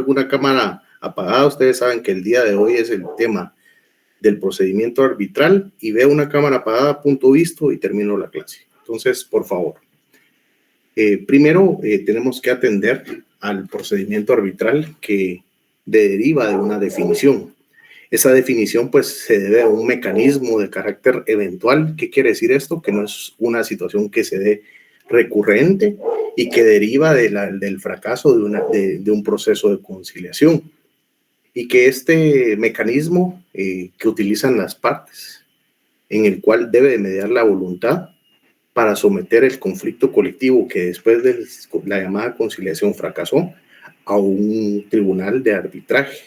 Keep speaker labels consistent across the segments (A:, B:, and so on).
A: alguna cámara apagada, ustedes saben que el día de hoy es el tema del procedimiento arbitral, y veo una cámara apagada, punto visto, y termino la clase. Entonces, por favor, primero tenemos que atender al procedimiento arbitral que deriva de una definición. Esa definición pues se debe a un mecanismo de carácter eventual. ¿Qué quiere decir esto? Que no es una situación que se dé recurrente y que deriva del fracaso de un proceso de conciliación, y que este mecanismo que utilizan las partes, en el cual debe de mediar la voluntad para someter el conflicto colectivo que después de la llamada conciliación fracasó, a un tribunal de arbitraje,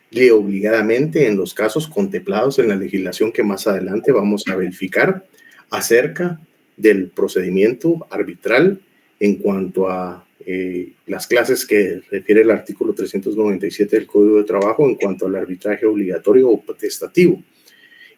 A: y obligadamente en los casos contemplados en la legislación que más adelante vamos a verificar acerca del procedimiento arbitral en cuanto a las clases que refiere el artículo 397 del Código de Trabajo en cuanto al arbitraje obligatorio o potestativo.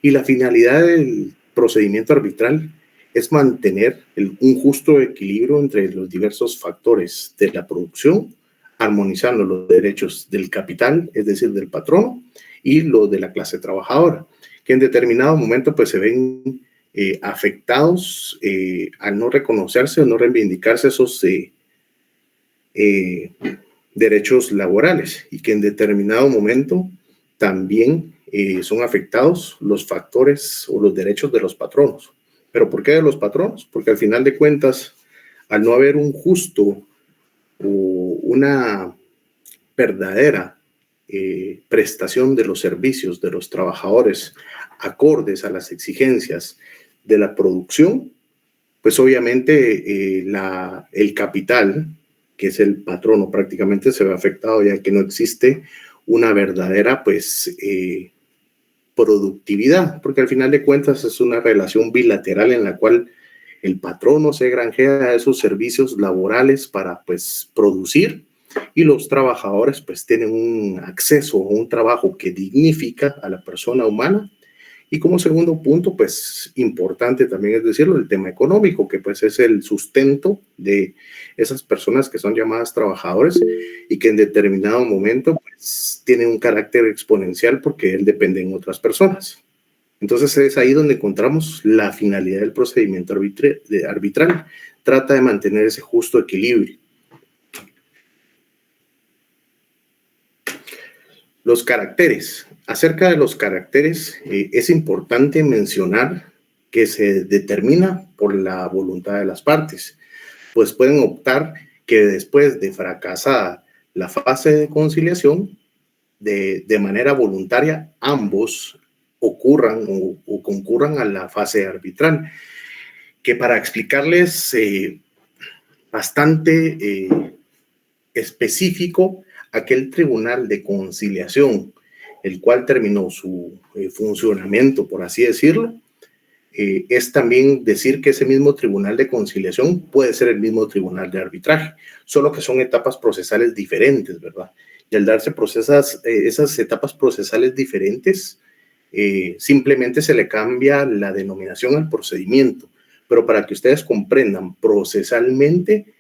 A: Y la finalidad del procedimiento arbitral es mantener un justo equilibrio entre los diversos factores de la producción, armonizando los derechos del capital, es decir, del patrono, y los de la clase trabajadora, que en determinado momento pues se ven afectados al no reconocerse o no reivindicarse esos derechos laborales, y que en determinado momento también son afectados los factores o los derechos de los patronos. ¿Pero por qué de los patronos? Porque al final de cuentas, al no haber un justo o una verdadera prestación de los servicios de los trabajadores acordes a las exigencias de la producción, pues obviamente el capital, que es el patrono, prácticamente se ve afectado, ya que no existe una verdadera pues productividad, porque al final de cuentas es una relación bilateral en la cual el patrono se granjea esos servicios laborales para pues producir, y los trabajadores pues tienen un acceso a un trabajo que dignifica a la persona humana. Y como segundo punto, pues importante también es decirlo, el tema económico, que pues es el sustento de esas personas que son llamadas trabajadores y que en determinado momento pues tienen un carácter exponencial porque él depende en otras personas. Entonces es ahí donde encontramos la finalidad del procedimiento arbitral. Trata de mantener ese justo equilibrio. Los caracteres. Acerca de los caracteres, es importante mencionar que se determina por la voluntad de las partes, pues pueden optar que después de fracasada la fase de conciliación, de manera voluntaria, ambos ocurran o concurran a la fase arbitral, que para explicarles bastante específico, aquel tribunal de conciliación, el cual terminó su funcionamiento, por así decirlo, es también decir que ese mismo tribunal de conciliación puede ser el mismo tribunal de arbitraje, solo que son etapas procesales diferentes, ¿verdad? Y al darse esas etapas procesales diferentes, simplemente se le cambia la denominación al procedimiento, pero para que ustedes comprendan, procesalmente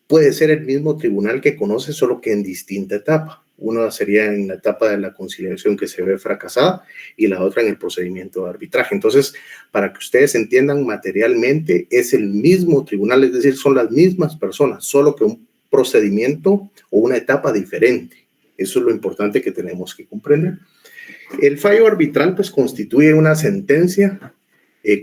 A: puede ser el mismo tribunal que conoce, solo que en distinta etapa. Una sería en la etapa de la conciliación que se ve fracasada y la otra en el procedimiento de arbitraje. Entonces, para que ustedes entiendan materialmente, es el mismo tribunal, es decir, son las mismas personas, solo que un procedimiento o una etapa diferente. Eso es lo importante que tenemos que comprender. El fallo arbitral pues constituye una sentencia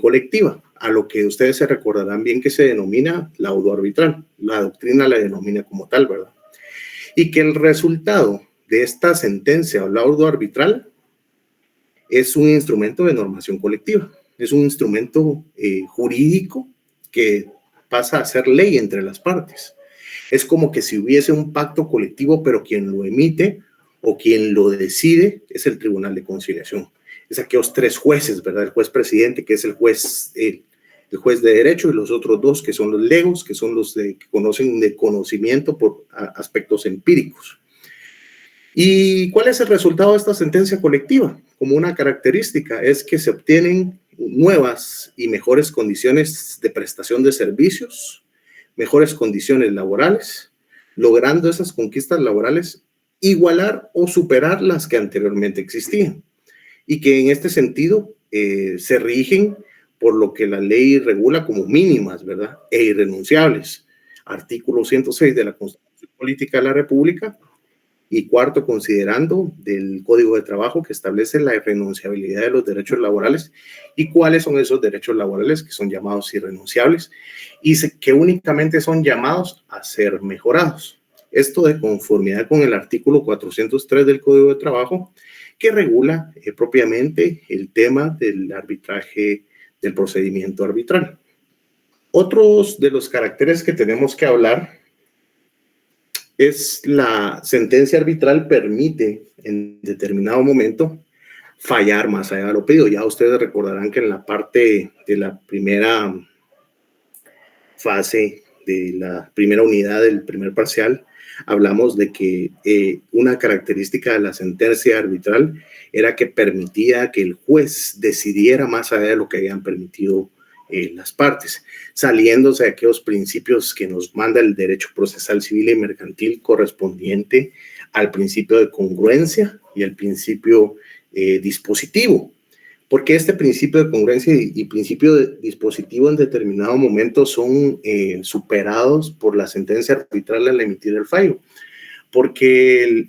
A: colectiva, a lo que ustedes se recordarán bien que se denomina laudo arbitral. La doctrina la denomina como tal, ¿verdad? Y que el resultado de esta sentencia o laudo arbitral es un instrumento de normación colectiva, es un instrumento jurídico que pasa a ser ley entre las partes. Es como que si hubiese un pacto colectivo, pero quien lo emite o quien lo decide es el Tribunal de Conciliación. Es aquellos tres jueces, ¿verdad? El juez presidente, que es el juez de derecho, y los otros dos, que son los legos, que son los que conocen de conocimiento por aspectos empíricos. ¿Y cuál es el resultado de esta sentencia colectiva? Como una característica es que se obtienen nuevas y mejores condiciones de prestación de servicios, mejores condiciones laborales, logrando esas conquistas laborales igualar o superar las que anteriormente existían y que en este sentido se rigen por lo que la ley regula como mínimas, ¿verdad? E irrenunciables. Artículo 106 de la Constitución Política de la República y cuarto, considerando del Código de Trabajo que establece la irrenunciabilidad de los derechos laborales y cuáles son esos derechos laborales que son llamados irrenunciables y que únicamente son llamados a ser mejorados. Esto de conformidad con el artículo 403 del Código de Trabajo que regula propiamente el tema del arbitraje, del procedimiento arbitral. Otros de los caracteres que tenemos que hablar es la sentencia arbitral permite en determinado momento fallar más allá de lo pedido. Ya ustedes recordarán que en la parte de la primera fase, de la primera unidad del primer parcial, hablamos de que una característica de la sentencia arbitral era que permitía que el juez decidiera más allá de lo que habían permitido las partes, saliéndose de aquellos principios que nos manda el derecho procesal civil y mercantil correspondiente al principio de congruencia y al principio dispositivo. Porque este principio de congruencia y principio de dispositivo en determinado momento son superados por la sentencia arbitral al emitir el fallo. Porque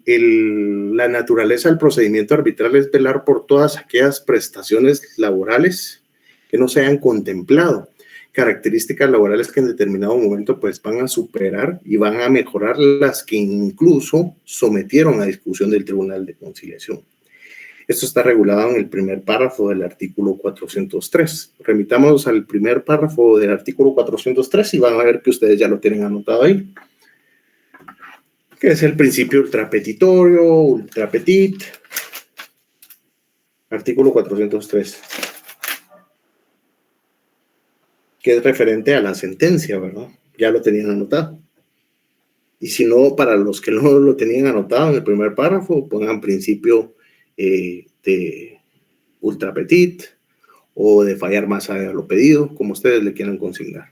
A: la naturaleza del procedimiento arbitral es velar por todas aquellas prestaciones laborales que no se hayan contemplado, características laborales que en determinado momento pues van a superar y van a mejorar las que incluso sometieron a discusión del Tribunal de Conciliación. Esto está regulado en el primer párrafo del artículo 403. Remitámonos al primer párrafo del artículo 403 y van a ver que ustedes ya lo tienen anotado ahí, que es el principio ultrapetitorio, ultrapetit, artículo 403, que es referente a la sentencia, ¿verdad? Ya lo tenían anotado. Y si no, para los que no lo tenían anotado en el primer párrafo, pongan principio de ultrapetit o de fallar más allá de lo pedido, como ustedes le quieran consignar.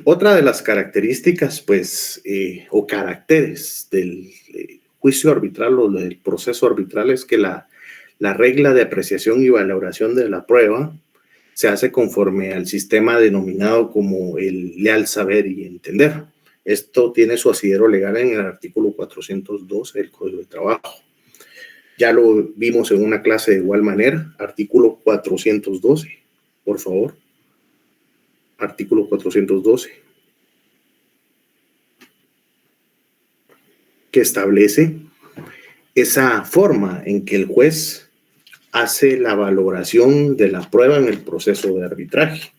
A: Otra de las características, pues, o caracteres del juicio arbitral o del proceso arbitral es que la regla de apreciación y valoración de la prueba se hace conforme al sistema denominado como el leal saber y entender. Esto tiene su asidero legal en el artículo 412 del Código de Trabajo. Ya lo vimos en una clase de igual manera, artículo 412, por favor. Artículo 412, que establece esa forma en que el juez hace la valoración de la prueba en el proceso de arbitraje.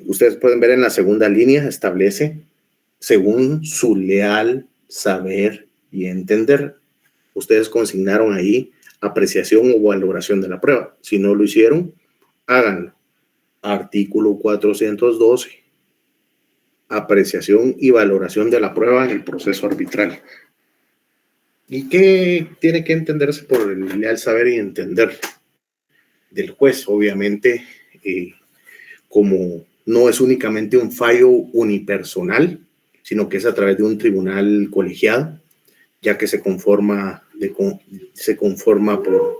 A: Ustedes pueden ver en la segunda línea, establece según su leal saber y entender. Ustedes consignaron ahí apreciación o valoración de la prueba. Si no lo hicieron, háganlo. Artículo 412. Apreciación y valoración de la prueba en el proceso arbitral. ¿Y qué tiene que entenderse por el leal saber y entender del juez? Obviamente, como no es únicamente un fallo unipersonal, sino que es a través de un tribunal colegiado, ya que se conforma por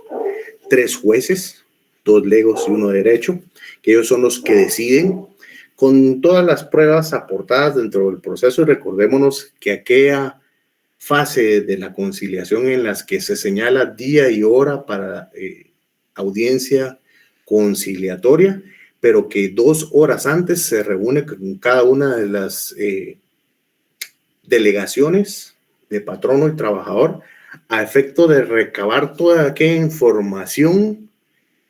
A: 3 jueces, 2 legos y 1 derecho, que ellos son los que deciden con todas las pruebas aportadas dentro del proceso. Y recordémonos que aquella fase de la conciliación en las que se señala día y hora para audiencia conciliatoria, pero que 2 horas antes se reúne con cada una de las delegaciones de patrono y trabajador a efecto de recabar toda aquella información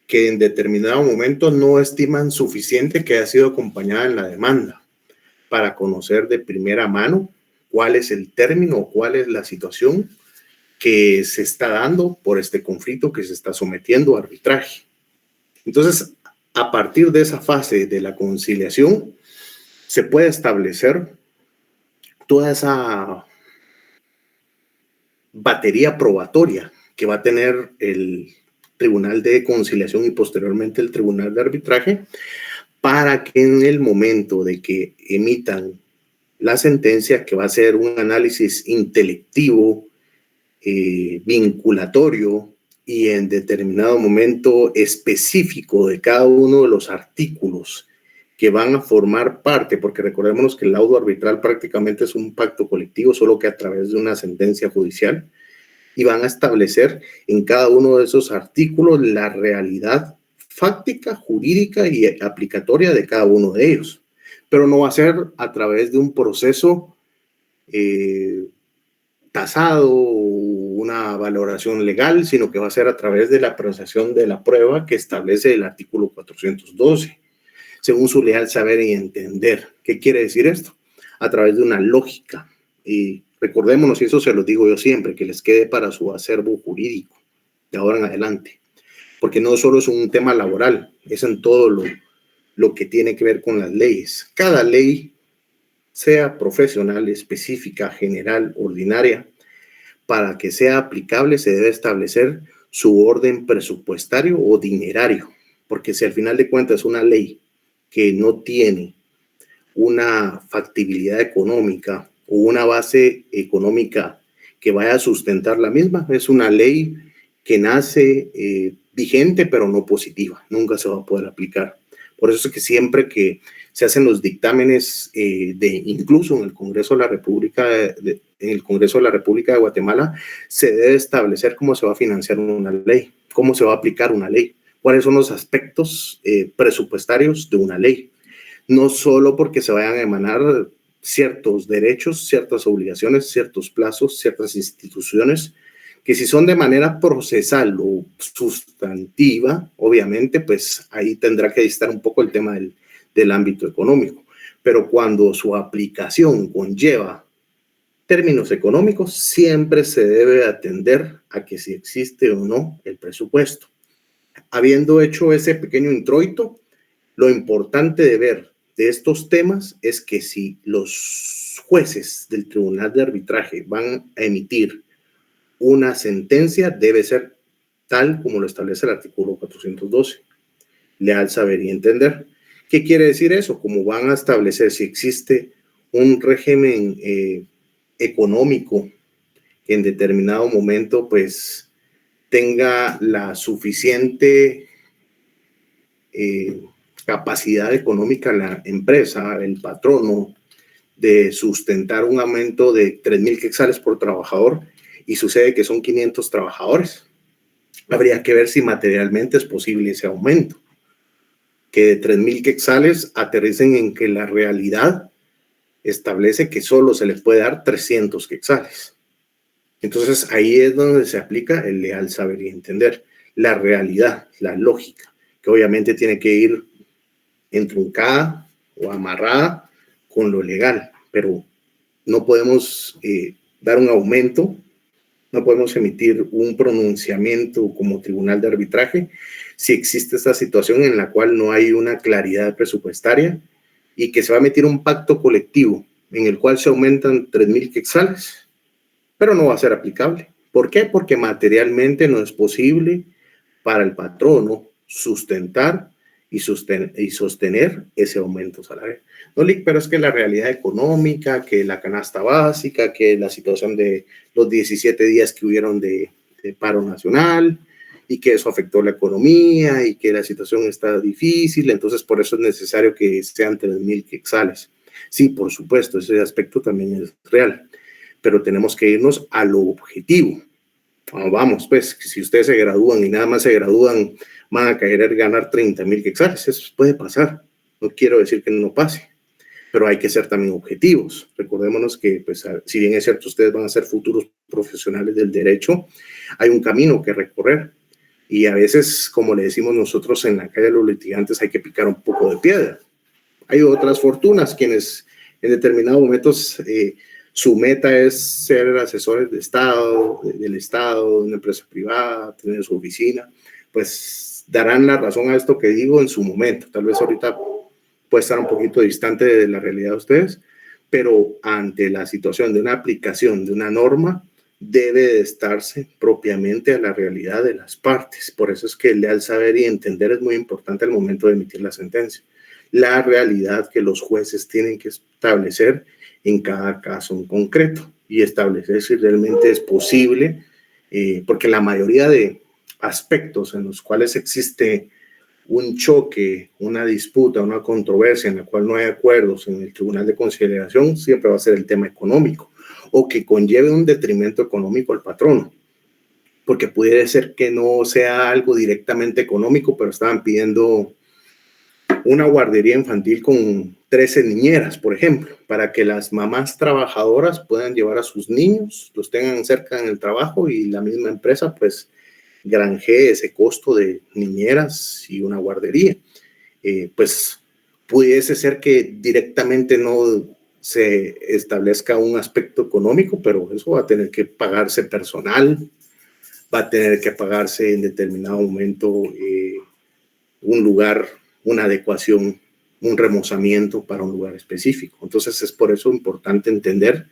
A: que en determinado momento no estiman suficiente que ha sido acompañada en la demanda para conocer de primera mano cuál es el término o cuál es la situación que se está dando por este conflicto que se está sometiendo a arbitraje. Entonces, a partir de esa fase de la conciliación, se puede establecer toda esa batería probatoria que va a tener el Tribunal de Conciliación y posteriormente el Tribunal de Arbitraje para que en el momento de que emitan la sentencia, que va a ser un análisis intelectivo, vinculatorio y en determinado momento específico de cada uno de los artículos que van a formar parte, porque recordémonos que el laudo arbitral prácticamente es un pacto colectivo, solo que a través de una sentencia judicial, y van a establecer en cada uno de esos artículos la realidad fáctica, jurídica y aplicatoria de cada uno de ellos. Pero no va a ser a través de un proceso tasado, una valoración legal, sino que va a ser a través de la apreciación de la prueba que establece el artículo 412, según su leal saber y entender. ¿Qué quiere decir esto? A través de una lógica. Y recordémonos, y eso se lo digo yo siempre, que les quede para su acervo jurídico de ahora en adelante, porque no solo es un tema laboral, es en todo lo que tiene que ver con las leyes. Cada ley, sea profesional, específica, general, ordinaria, para que sea aplicable se debe establecer su orden presupuestario o dinerario, porque si al final de cuentas es una ley que no tiene una factibilidad económica o una base económica que vaya a sustentar la misma, es una ley que nace vigente pero no positiva, nunca se va a poder aplicar. Por eso es que siempre que se hacen los dictámenes incluso en el Congreso de la República de Guatemala, se debe establecer cómo se va a financiar una ley, cómo se va a aplicar una ley, cuáles son los aspectos presupuestarios de una ley. No solo porque se vayan a emanar ciertos derechos, ciertas obligaciones, ciertos plazos, ciertas instituciones, que si son de manera procesal o sustantiva, obviamente, pues ahí tendrá que estar un poco el tema del ámbito económico. Pero cuando su aplicación conlleva términos económicos, siempre se debe atender a que si existe o no el presupuesto. Habiendo hecho ese pequeño introito, lo importante de ver de estos temas es que si los jueces del Tribunal de Arbitraje van a emitir una sentencia, debe ser tal como lo establece el artículo 412, leal saber y entender. ¿Qué quiere decir eso? Como van a establecer si existe un régimen económico que en determinado momento pues tenga la suficiente capacidad económica la empresa, el patrono, de sustentar un aumento de 3,000 quetzales por trabajador y sucede que son 500 trabajadores. Habría que ver si materialmente es posible ese aumento. Que de 3,000 quetzales aterricen en que la realidad establece que solo se les puede dar 300 quetzales. Entonces ahí es donde se aplica el leal saber y entender. La realidad, la lógica, que obviamente tiene que ir entruncada o amarrada con lo legal, pero no podemos dar un aumento, no podemos emitir un pronunciamiento como tribunal de arbitraje si existe esta situación en la cual no hay una claridad presupuestaria y que se va a emitir un pacto colectivo en el cual se aumentan 3,000 quetzales, pero no va a ser aplicable. ¿Por qué? Porque materialmente no es posible para el patrono sustentar y sostener ese aumento salarial. No, pero es que la realidad económica, que la canasta básica, que la situación de los 17 días que hubieron de paro nacional y que eso afectó la economía y que la situación está difícil, entonces por eso es necesario que sean 3,000 quetzales. Sí, por supuesto, ese aspecto también es real, pero tenemos que irnos a lo objetivo. Vamos, pues, si ustedes se gradúan y nada más se gradúan, van a querer ganar 30,000 quetzales. Eso puede pasar. No quiero decir que no pase, pero hay que ser también objetivos. Recordémonos que, pues, si bien es cierto, ustedes van a ser futuros profesionales del derecho, hay un camino que recorrer. Y a veces, como le decimos nosotros en la calle de los litigantes, hay que picar un poco de piedra. Hay otras fortunas, quienes en determinados momentos su meta es ser asesores de Estado, del Estado, de una empresa privada, tener su oficina, pues darán la razón a esto que digo en su momento. Tal vez ahorita puede estar un poquito distante de la realidad de ustedes, pero ante la situación de una aplicación de una norma, debe de estarse propiamente a la realidad de las partes. Por eso es que el leal saber y entender es muy importante al momento de emitir la sentencia. La realidad que los jueces tienen que establecer en cada caso en concreto y establecer si realmente es posible, porque la mayoría de aspectos en los cuales existe un choque, una disputa, una controversia en la cual no hay acuerdos en el Tribunal de Conciliación, siempre va a ser el tema económico o que conlleve un detrimento económico al patrono, porque puede ser que no sea algo directamente económico, pero estaban pidiendo una guardería infantil con 13 niñeras, por ejemplo, para que las mamás trabajadoras puedan llevar a sus niños, los tengan cerca en el trabajo y la misma empresa pues granjee ese costo de niñeras y una guardería. Pues pudiese ser que directamente no se establezca un aspecto económico, pero eso va a tener que pagarse personal, va a tener que pagarse en determinado momento un lugar, una adecuación, un remozamiento para un lugar específico. Entonces es por eso importante entender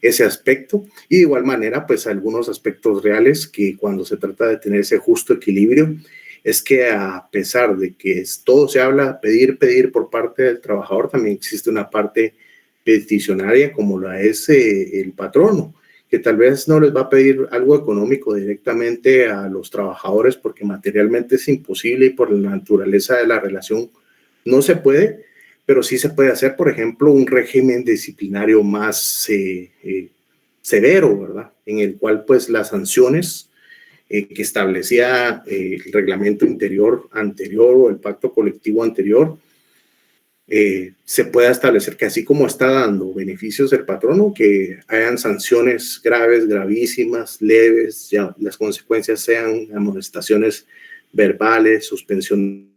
A: ese aspecto y de igual manera pues algunos aspectos reales que cuando se trata de tener ese justo equilibrio es que a pesar de que todo se habla pedir por parte del trabajador, también existe una parte peticionaria como la es el patrono, que tal vez no les va a pedir algo económico directamente a los trabajadores porque materialmente es imposible y por la naturaleza de la relación no se puede, pero sí se puede hacer, por ejemplo, un régimen disciplinario más severo, ¿verdad? En el cual pues las sanciones que establecía el reglamento interior anterior o el pacto colectivo anterior, se pueda establecer que así como está dando beneficios el patrono, que hayan sanciones graves, gravísimas, leves, ya las consecuencias sean amonestaciones verbales, suspensión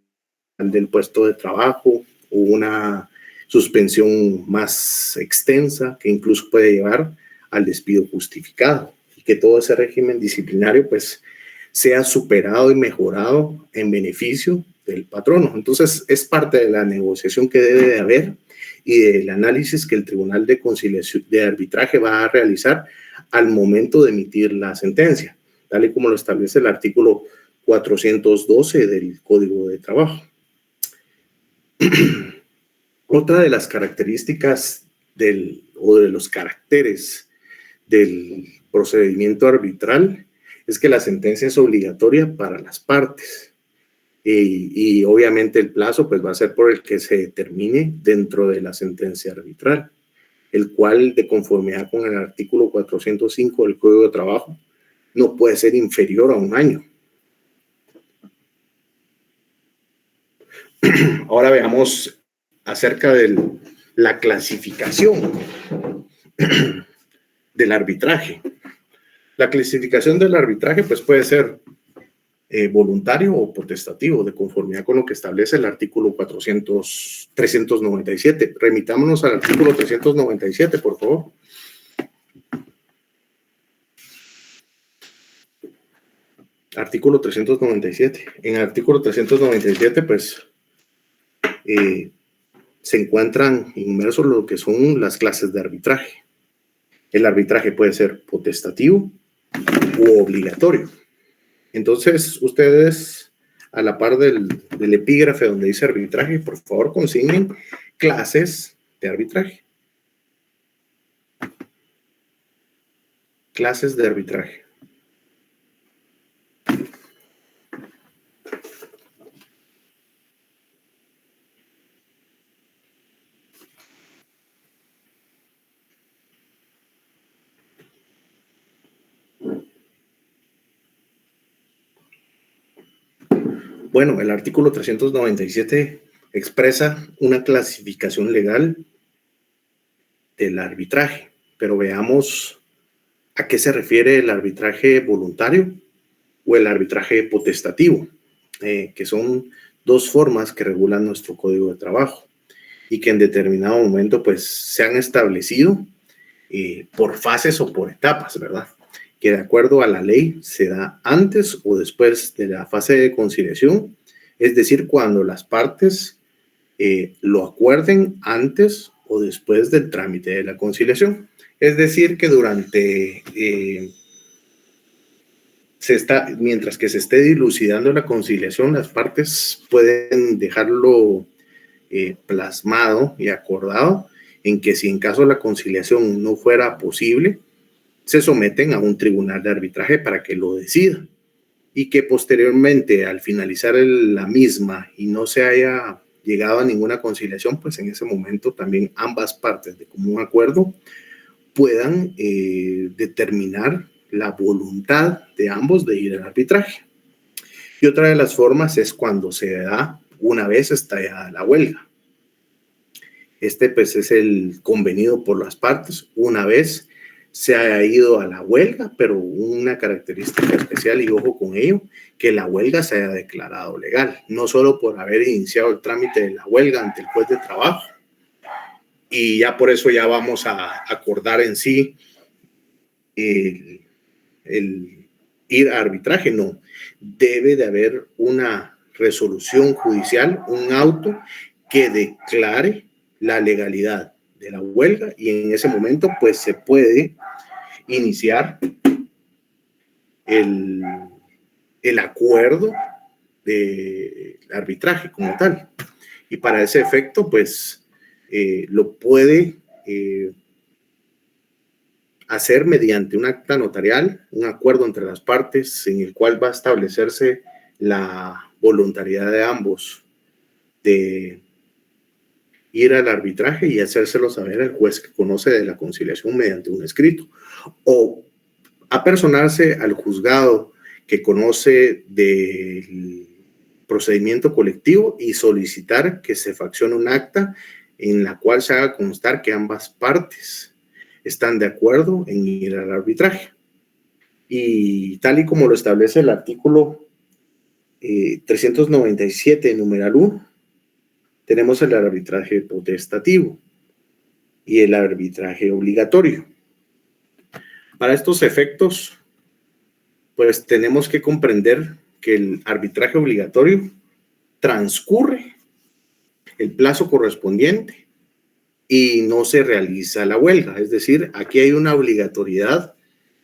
A: del puesto de trabajo o una suspensión más extensa que incluso puede llevar al despido justificado y que todo ese régimen disciplinario pues sea superado y mejorado en beneficio del patrono. Entonces es parte de la negociación que debe de haber y del análisis que el Tribunal de Conciliación de Arbitraje va a realizar al momento de emitir la sentencia, tal y como lo establece el artículo 412 del Código de Trabajo. Otra de las características o de los caracteres del procedimiento arbitral es que la sentencia es obligatoria para las partes y obviamente el plazo pues va a ser por el que se determine dentro de la sentencia arbitral, el cual de conformidad con el artículo 405 del Código de Trabajo no puede ser inferior a un año. Ahora veamos acerca de la clasificación del arbitraje. La clasificación del arbitraje pues puede ser voluntario o potestativo, de conformidad con lo que establece el artículo 397. Remitámonos al artículo 397, por favor. Artículo 397. En el artículo 397, pues, se encuentran inmersos lo que son las clases de arbitraje. El arbitraje puede ser potestativo u obligatorio. Entonces, ustedes, a la par del epígrafe donde dice arbitraje, por favor, consignen clases de arbitraje. Clases de arbitraje. Bueno, el artículo 397 expresa una clasificación legal del arbitraje, pero veamos a qué se refiere el arbitraje voluntario o el arbitraje potestativo, que son dos formas que regulan nuestro Código de Trabajo y que en determinado momento pues se han establecido por fases o por etapas, ¿verdad? Que de acuerdo a la ley se da antes o después de la fase de conciliación, es decir, cuando las partes lo acuerden antes o después del trámite de la conciliación. Es decir, que durante, mientras que se esté dilucidando la conciliación, las partes pueden dejarlo plasmado y acordado en que si en caso la conciliación no fuera posible, se someten a un tribunal de arbitraje para que lo decida, y que posteriormente, al finalizar la misma y no se haya llegado a ninguna conciliación, pues en ese momento también ambas partes de común acuerdo puedan determinar la voluntad de ambos de ir al arbitraje. Y otra de las formas es cuando se da una vez estallada la huelga. Este pues es el convenido por las partes una vez se haya ido a la huelga, pero una característica especial, y ojo con ello, que la huelga se haya declarado legal, no solo por haber iniciado el trámite de la huelga ante el juez de trabajo, y ya por eso ya vamos a acordar en sí el ir a arbitraje. No, debe de haber una resolución judicial, un auto que declare la legalidad de la huelga, y en ese momento pues se puede iniciar el acuerdo de arbitraje como tal. Y para ese efecto pues lo puede hacer mediante un acta notarial, un acuerdo entre las partes en el cual va a establecerse la voluntariedad de ambos de ir al arbitraje y hacérselo saber al juez que conoce de la conciliación mediante un escrito, o apersonarse al juzgado que conoce del procedimiento colectivo y solicitar que se faccione un acta en la cual se haga constar que ambas partes están de acuerdo en ir al arbitraje. Y tal y como lo establece el artículo 397, numeral 1, tenemos el arbitraje potestativo y el arbitraje obligatorio. Para estos efectos, pues tenemos que comprender que el arbitraje obligatorio transcurre el plazo correspondiente y no se realiza la huelga. Es decir, aquí hay una obligatoriedad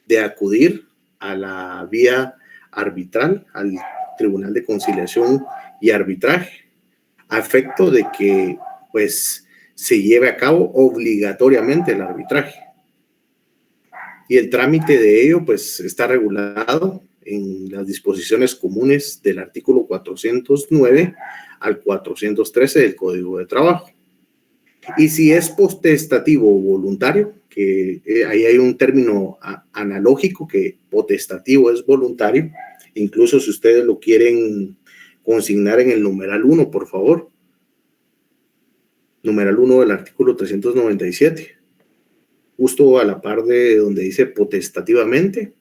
A: de acudir a la vía arbitral, al Tribunal de Conciliación y Arbitraje, a efecto de que pues se lleve a cabo obligatoriamente el arbitraje. Y el trámite de ello pues está regulado en las disposiciones comunes del artículo 409 al 413 del Código de Trabajo. Y si es potestativo o voluntario, que ahí hay un término analógico, que potestativo es voluntario, incluso si ustedes lo quieren consignar en el numeral 1, por favor. Numeral 1 del artículo 397. Justo a la par de donde dice potestativamente,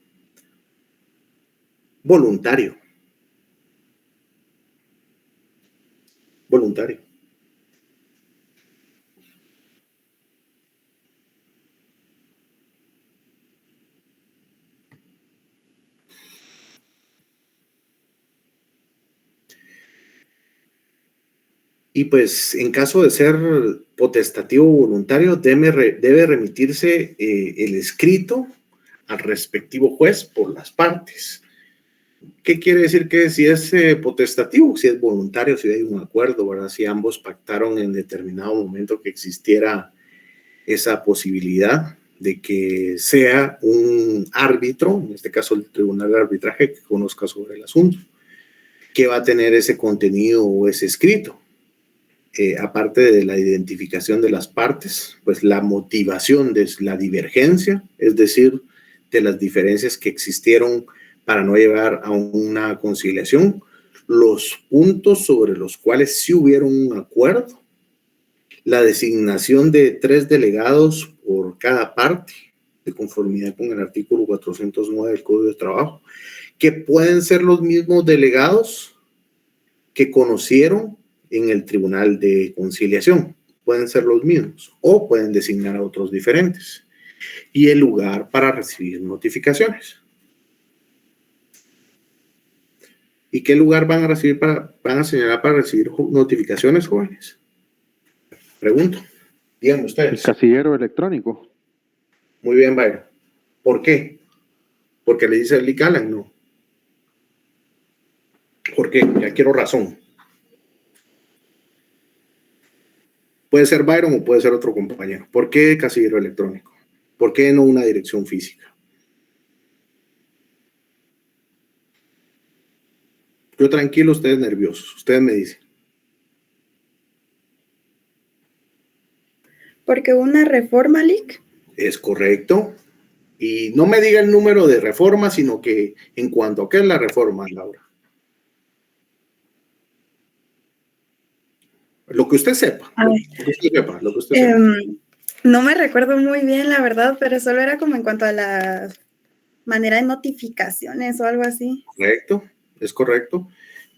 A: voluntario. Voluntario. Y pues en caso de ser potestativo o voluntario, debe remitirse el escrito al respectivo juez por las partes. ¿Qué quiere decir? Que si es potestativo, si es voluntario, si hay un acuerdo, ¿verdad? Si ambos pactaron en determinado momento que existiera esa posibilidad de que sea un árbitro, en este caso el Tribunal de Arbitraje, que conozca sobre el asunto, que va a tener ese contenido o ese escrito. Aparte de la identificación de las partes, pues la motivación de la divergencia, es decir, de las diferencias que existieron para no llegar a una conciliación, los puntos sobre los cuales sí hubieron un acuerdo, la designación de 3 delegados por cada parte, de conformidad con el artículo 409 del Código de Trabajo, que pueden ser los mismos delegados que conocieron en el Tribunal de Conciliación. Pueden ser los mismos o pueden designar a otros diferentes. Y el lugar para recibir notificaciones. ¿Y qué lugar van a señalar para recibir notificaciones, jóvenes? Pregunto. Díganme ustedes.
B: El casillero electrónico.
A: Muy bien, vaya. ¿Por qué? Porque le dice el Licalan, no. ¿Por qué? Ya quiero razón. Puede ser Byron o puede ser otro compañero. ¿Por qué casillero electrónico? ¿Por qué no una dirección física? Yo tranquilo, ustedes nerviosos. Ustedes me dicen.
B: Porque una reforma, Lic.
A: Es correcto. Y no me diga el número de reforma, sino que en cuanto a qué es la reforma, Laura. Lo que usted sepa. Lo que usted sepa.
B: No me recuerdo muy bien, la verdad, pero solo era como en cuanto a la manera de notificaciones o algo así.
A: Correcto, es correcto.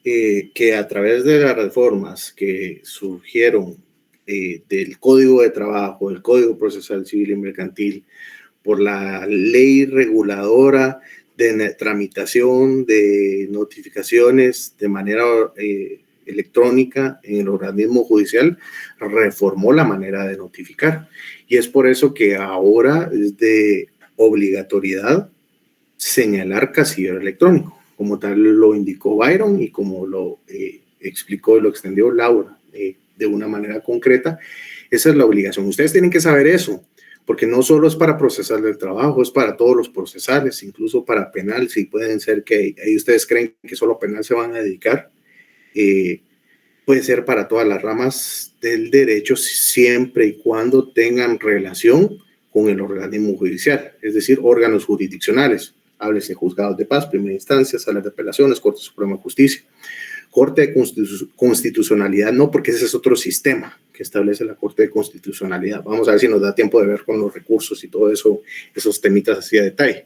A: Que a través de las reformas que surgieron del Código de Trabajo, del Código Procesal Civil y Mercantil, por la ley reguladora de tramitación de notificaciones de manera electrónica en el organismo judicial, reformó la manera de notificar. Y es por eso que ahora es de obligatoriedad señalar casillero electrónico, como tal lo indicó Byron y como lo explicó y lo extendió Laura de una manera concreta. Esa es la obligación. Ustedes tienen que saber eso, porque no solo es para procesar del trabajo, es para todos los procesales, incluso para penal, si pueden ser que ahí ustedes creen que solo penal se van a dedicar, puede ser para todas las ramas del derecho, siempre y cuando tengan relación con el organismo judicial, es decir, órganos jurisdiccionales. Háblese juzgados de paz, primera instancia, salas de apelaciones, Corte Suprema de Justicia. Corte de Constitucionalidad no, porque ese es otro sistema que establece la Corte de Constitucionalidad. Vamos a ver si nos da tiempo de ver con los recursos y todo eso, esos temitas así a detalle.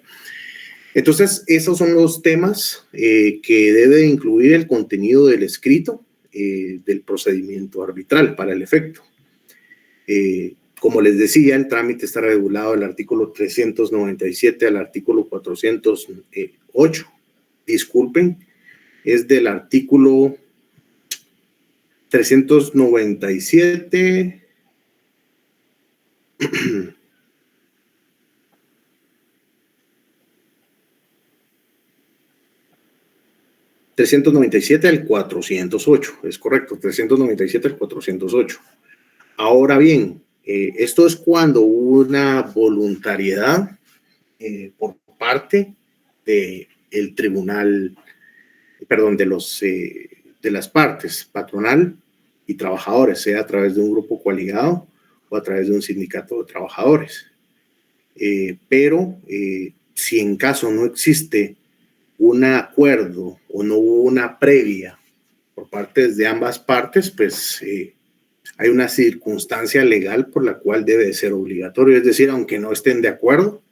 A: Entonces, esos son los temas que debe incluir el contenido del escrito del procedimiento arbitral para el efecto. Como les decía, el trámite está regulado del artículo 397 al artículo 408. Disculpen, es del artículo 397 397 al 408, es correcto, 397 al 408. Ahora bien, esto es cuando hubo una voluntariedad por parte del tribunal, perdón, de las partes, patronal y trabajadores, sea a través de un grupo coaligado o a través de un sindicato de trabajadores. Pero si en caso no existe un acuerdo o no hubo una previa por parte de ambas partes, pues hay una circunstancia legal por la cual debe de ser obligatorio, es decir, aunque no estén de acuerdo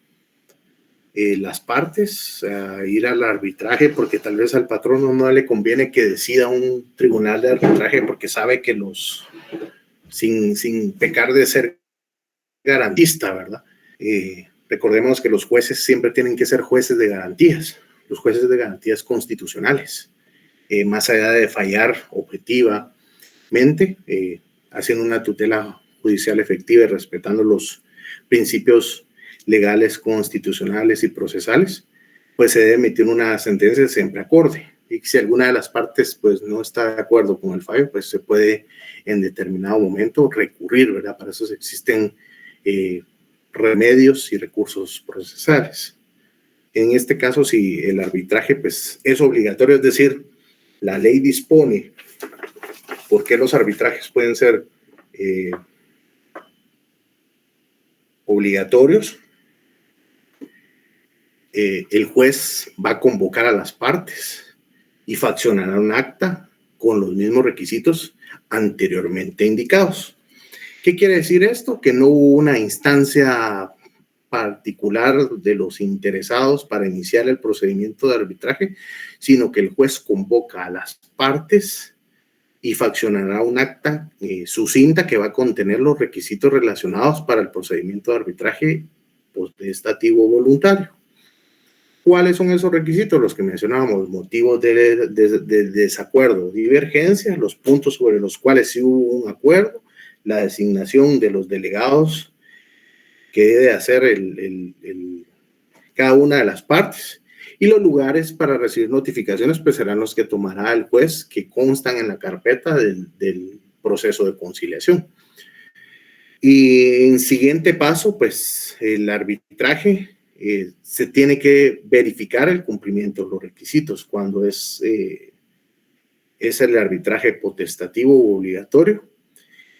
A: las partes, ir al arbitraje, porque tal vez al patrono no le conviene que decida un tribunal de arbitraje porque sabe que sin pecar de ser garantista, ¿verdad? Recordemos que los jueces siempre tienen que ser jueces de garantías, los jueces de garantías constitucionales, más allá de fallar objetivamente, hacen una tutela judicial efectiva y respetando los principios legales, constitucionales y procesales, pues se debe emitir una sentencia siempre acorde. Y si alguna de las partes pues no está de acuerdo con el fallo, pues se puede en determinado momento recurrir, ¿verdad? Para eso existen remedios y recursos procesales. En este caso, si el arbitraje pues es obligatorio, es decir, la ley dispone por qué los arbitrajes pueden ser obligatorios, el juez va a convocar a las partes y faccionará un acta con los mismos requisitos anteriormente indicados. ¿Qué quiere decir esto? Que no hubo una instancia particular de los interesados para iniciar el procedimiento de arbitraje, sino que el juez convoca a las partes y faccionará un acta sucinta que va a contener los requisitos relacionados para el procedimiento de arbitraje potestativo voluntario. ¿Cuáles son esos requisitos? Los que mencionábamos, motivos de desacuerdo, divergencia, los puntos sobre los cuales sí hubo un acuerdo, la designación de los delegados que debe hacer cada una de las partes y los lugares para recibir notificaciones pues serán los que tomará el juez que constan en la carpeta del proceso de conciliación. Y en siguiente paso, pues el arbitraje se tiene que verificar el cumplimiento de los requisitos cuando es el arbitraje potestativo u obligatorio,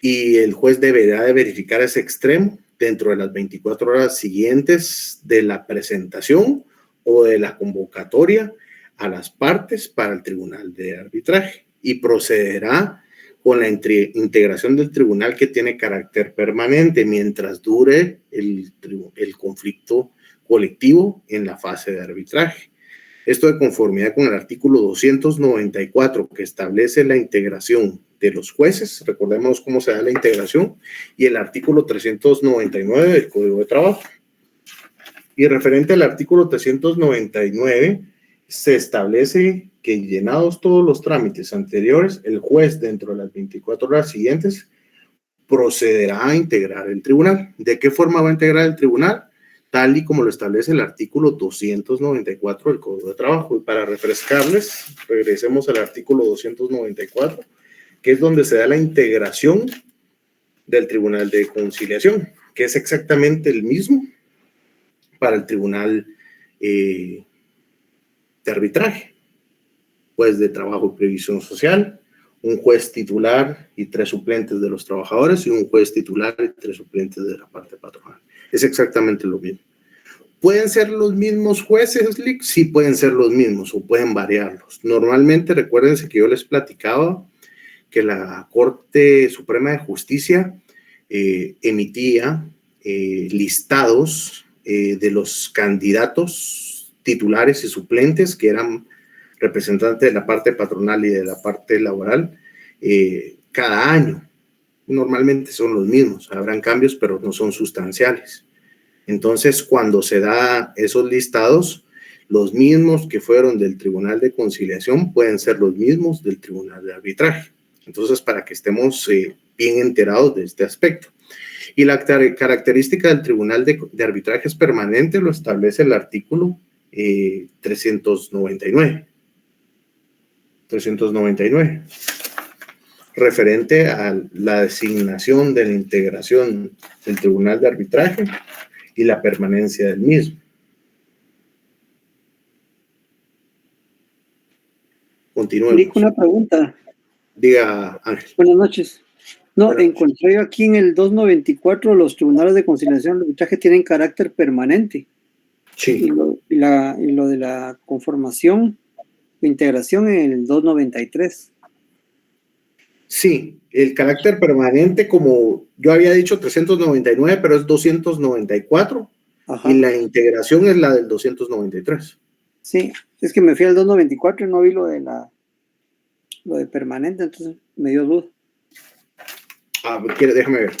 A: y el juez deberá de verificar ese extremo dentro de las 24 horas siguientes de la presentación o de la convocatoria a las partes para el tribunal de arbitraje, y procederá con la integración del tribunal que tiene carácter permanente mientras dure el conflicto colectivo en la fase de arbitraje. Esto de conformidad con el artículo 294, que establece la integración de los jueces. Recordemos cómo se da la integración, y el artículo 399 del Código de Trabajo. Y referente al artículo 399, se establece que, llenados todos los trámites anteriores, el juez, dentro de las 24 horas siguientes, procederá a integrar el tribunal. ¿De qué forma va a integrar el tribunal? Tal y como lo establece el artículo 294 del Código de Trabajo. Y para refrescarles, regresemos al artículo 294, que es donde se da la integración del Tribunal de Conciliación, que es exactamente el mismo para el Tribunal de Arbitraje. Juez de Trabajo y Previsión Social, un juez titular y 3 suplentes de los trabajadores, y un juez titular y 3 suplentes de la parte patronal. Es exactamente lo mismo. ¿Pueden ser los mismos jueces, Lick? Sí, pueden ser los mismos o pueden variarlos. Normalmente, recuérdense que yo les platicaba que la Corte Suprema de Justicia emitía listados de los candidatos titulares y suplentes que eran representantes de la parte patronal y de la parte laboral cada año. Normalmente son los mismos, habrán cambios, pero no son sustanciales. Entonces, cuando se da esos listados, los mismos que fueron del Tribunal de Conciliación pueden ser los mismos del Tribunal de Arbitraje. Entonces, para que estemos bien enterados de este aspecto. Y la característica del Tribunal de Arbitraje es permanente, lo establece el artículo 399. Referente a la designación de la integración del Tribunal de Arbitraje y la permanencia del mismo. Continuemos.
C: Una pregunta.
A: Diga, Ángel.
C: Buenas noches. No, encontré yo aquí en el 294, los tribunales de conciliación y arbitraje tienen carácter permanente.
A: Sí.
C: Y lo de la conformación de integración en el 293.
A: Sí, el carácter permanente, como yo había dicho, 399, pero es 294. Ajá. Y la integración es la del 293.
C: Sí, es que me fui al 294 y no vi lo de permanente, entonces me dio duda.
A: Déjame ver.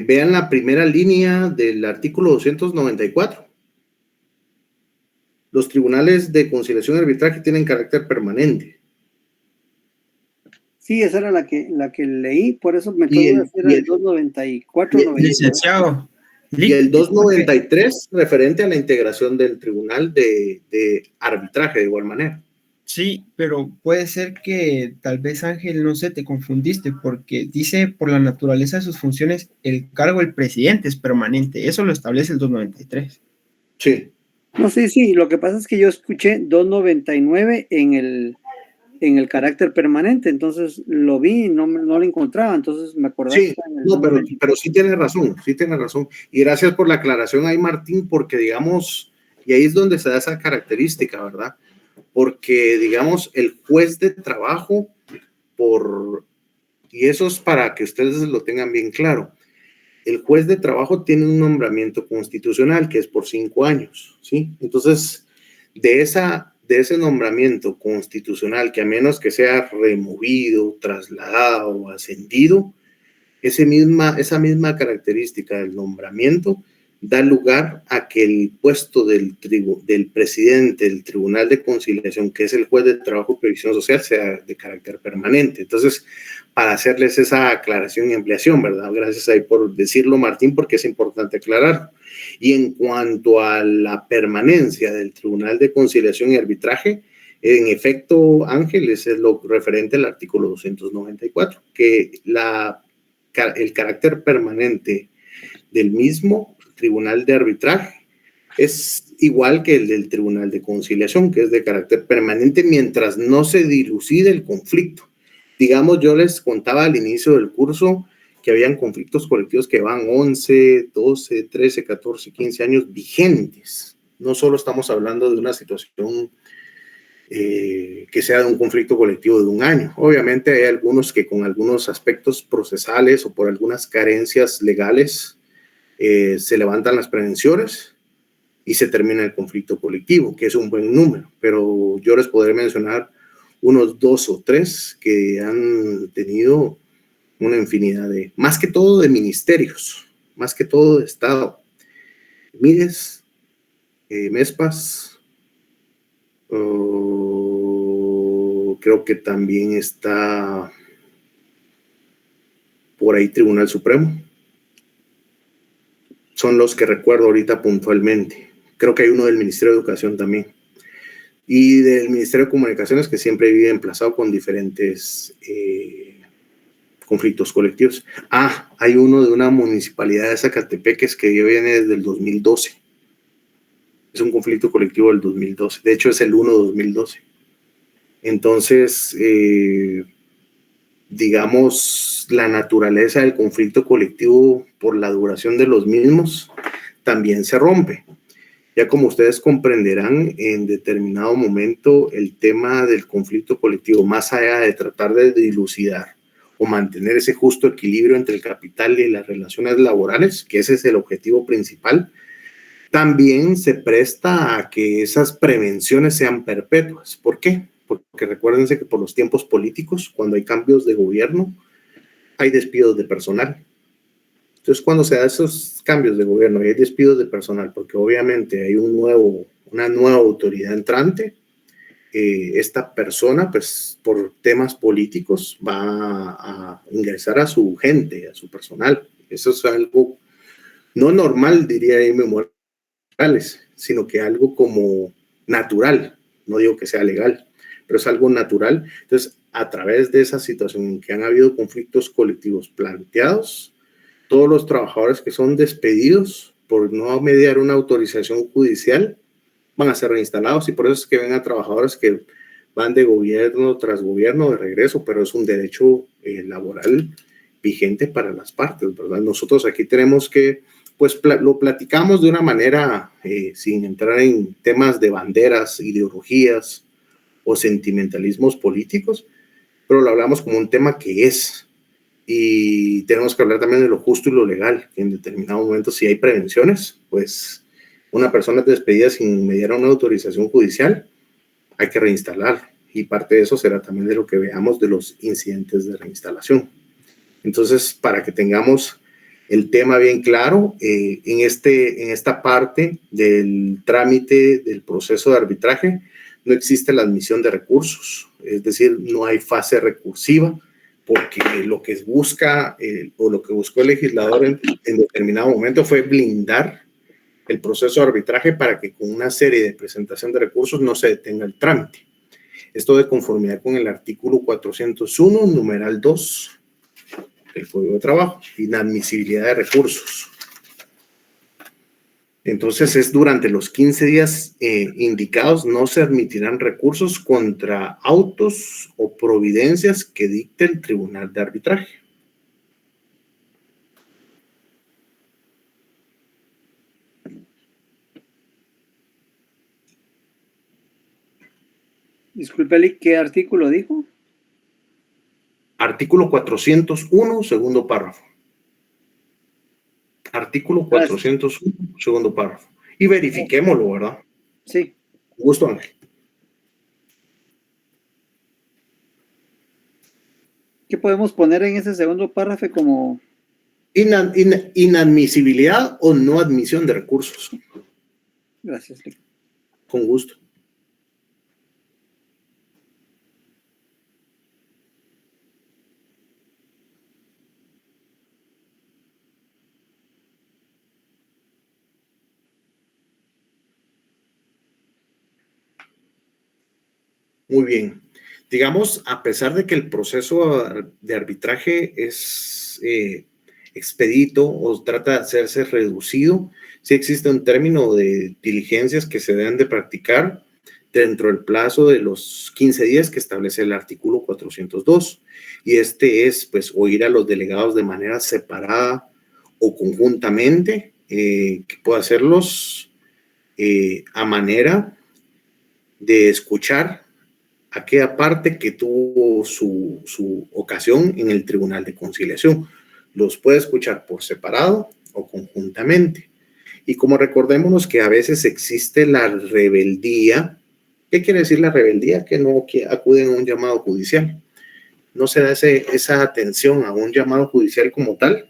A: Vean la primera línea del artículo 294. Los tribunales de conciliación y arbitraje tienen carácter permanente.
C: Sí, esa era la que leí, por eso me tuve que hacer el 294.
D: Licenciado.
A: Y el 293 referente a la integración del tribunal de arbitraje de igual manera.
D: Sí, pero puede ser que tal vez, Ángel, no sé, te confundiste, porque dice por la naturaleza de sus funciones, el cargo del presidente es permanente. Eso lo establece el 293.
A: Sí.
C: No, sí, lo que pasa es que yo escuché 299 en el carácter permanente, entonces lo vi y no lo encontraba, entonces me acordé.
A: Sí, no, pero sí tienes razón. Y gracias por la aclaración ahí, Martín, porque digamos, y ahí es donde se da esa característica, ¿verdad? Porque, digamos, el juez de trabajo, y eso es para que ustedes lo tengan bien claro, el juez de trabajo tiene un nombramiento constitucional que es por 5 años, ¿sí? Entonces, de de ese nombramiento constitucional, que a menos que sea removido, trasladado o ascendido, esa misma característica del nombramiento da lugar a que el puesto del presidente del Tribunal de Conciliación, que es el juez de trabajo y previsión social, sea de carácter permanente. Entonces, para hacerles esa aclaración y ampliación, ¿verdad? Gracias ahí por decirlo, Martín, porque es importante aclarar. Y en cuanto a la permanencia del Tribunal de Conciliación y Arbitraje, en efecto, Ángeles, es lo referente al artículo 294, que el carácter permanente del mismo Tribunal de Arbitraje es igual que el del Tribunal de Conciliación, que es de carácter permanente mientras no se dilucide el conflicto. Digamos, yo les contaba al inicio del curso que habían conflictos colectivos que van 11, 12, 13, 14, 15 años vigentes. No solo estamos hablando de una situación que sea de un conflicto colectivo de un año. Obviamente hay algunos que con algunos aspectos procesales o por algunas carencias legales se levantan las prevenciones y se termina el conflicto colectivo, que es un buen número, pero yo les podré mencionar unos 2 o 3 que han tenido una infinidad de, más que todo de ministerios, más que todo de Estado, MIDES, MESPAS, creo que también está por ahí Tribunal Supremo. Son los que recuerdo ahorita puntualmente. Creo que hay uno del Ministerio de Educación también. Y del Ministerio de Comunicaciones, que siempre vive emplazado con diferentes conflictos colectivos. Hay uno de una municipalidad de Zacatepeques que viene desde el 2012. Es un conflicto colectivo del 2012. De hecho, es el 1-2012. Entonces, digamos, la naturaleza del conflicto colectivo por la duración de los mismos también se rompe. Ya como ustedes comprenderán, en determinado momento el tema del conflicto colectivo, más allá de tratar de dilucidar o mantener ese justo equilibrio entre el capital y las relaciones laborales, que ese es el objetivo principal, también se presta a que esas prevenciones sean perpetuas. ¿Por qué? Porque recuérdense que por los tiempos políticos, cuando hay cambios de gobierno, hay despidos de personal. Entonces, cuando se dan esos cambios de gobierno y hay despidos de personal, porque obviamente hay una nueva autoridad entrante, esta persona, pues, por temas políticos, va a ingresar a su gente, a su personal. Eso es algo no normal, diría Jaime Morales, sino que algo como natural. No digo que sea legal, pero es algo natural. Entonces, a través de esa situación en que han habido conflictos colectivos planteados, todos los trabajadores que son despedidos por no mediar una autorización judicial van a ser reinstalados, y por eso es que ven a trabajadores que van de gobierno tras gobierno de regreso, pero es un derecho laboral vigente para las partes, ¿verdad? Nosotros aquí tenemos que, pues lo platicamos de una manera sin entrar en temas de banderas, ideologías o sentimentalismos políticos, pero lo hablamos como un tema que es. Y tenemos que hablar también de lo justo y lo legal. En determinado momento, si hay prevenciones, pues una persona es despedida sin mediar una autorización judicial, hay que reinstalar. Y parte de eso será también de lo que veamos de los incidentes de reinstalación. Entonces, para que tengamos el tema bien claro, en esta parte del trámite del proceso de arbitraje, no existe la admisión de recursos. Es decir, no hay fase recursiva, porque lo que busca o lo que buscó el legislador en determinado momento fue blindar el proceso de arbitraje para que con una serie de presentación de recursos no se detenga el trámite. Esto de conformidad con el artículo 401, numeral 2 del Código de Trabajo, inadmisibilidad de recursos. Entonces, es durante los 15 días indicados, no se admitirán recursos contra autos o providencias que dicte el Tribunal de Arbitraje.
C: Disculpe, ¿qué artículo dijo?
A: Artículo 401, segundo párrafo. Artículo 401, segundo párrafo. Y verifiquémoslo, ¿verdad?
C: Sí.
A: Gusto, Ángel.
C: ¿Qué podemos poner en ese segundo párrafo como
A: Inadmisibilidad o no admisión de recursos.
C: gracias?
A: Con gusto. Muy bien. Digamos, a pesar de que el proceso de arbitraje es expedito o trata de hacerse reducido, sí existe un término de diligencias que se deben de practicar dentro del plazo de los 15 días que establece el artículo 402. Y este es, pues, oír a los delegados de manera separada o conjuntamente, que pueda hacerlos a manera de escuchar aquella parte que tuvo su ocasión en el Tribunal de Conciliación. Los puede escuchar por separado o conjuntamente. Y como recordémonos que a veces existe la rebeldía. ¿Qué quiere decir la rebeldía? Que no acuden a un llamado judicial. No se da esa atención a un llamado judicial como tal.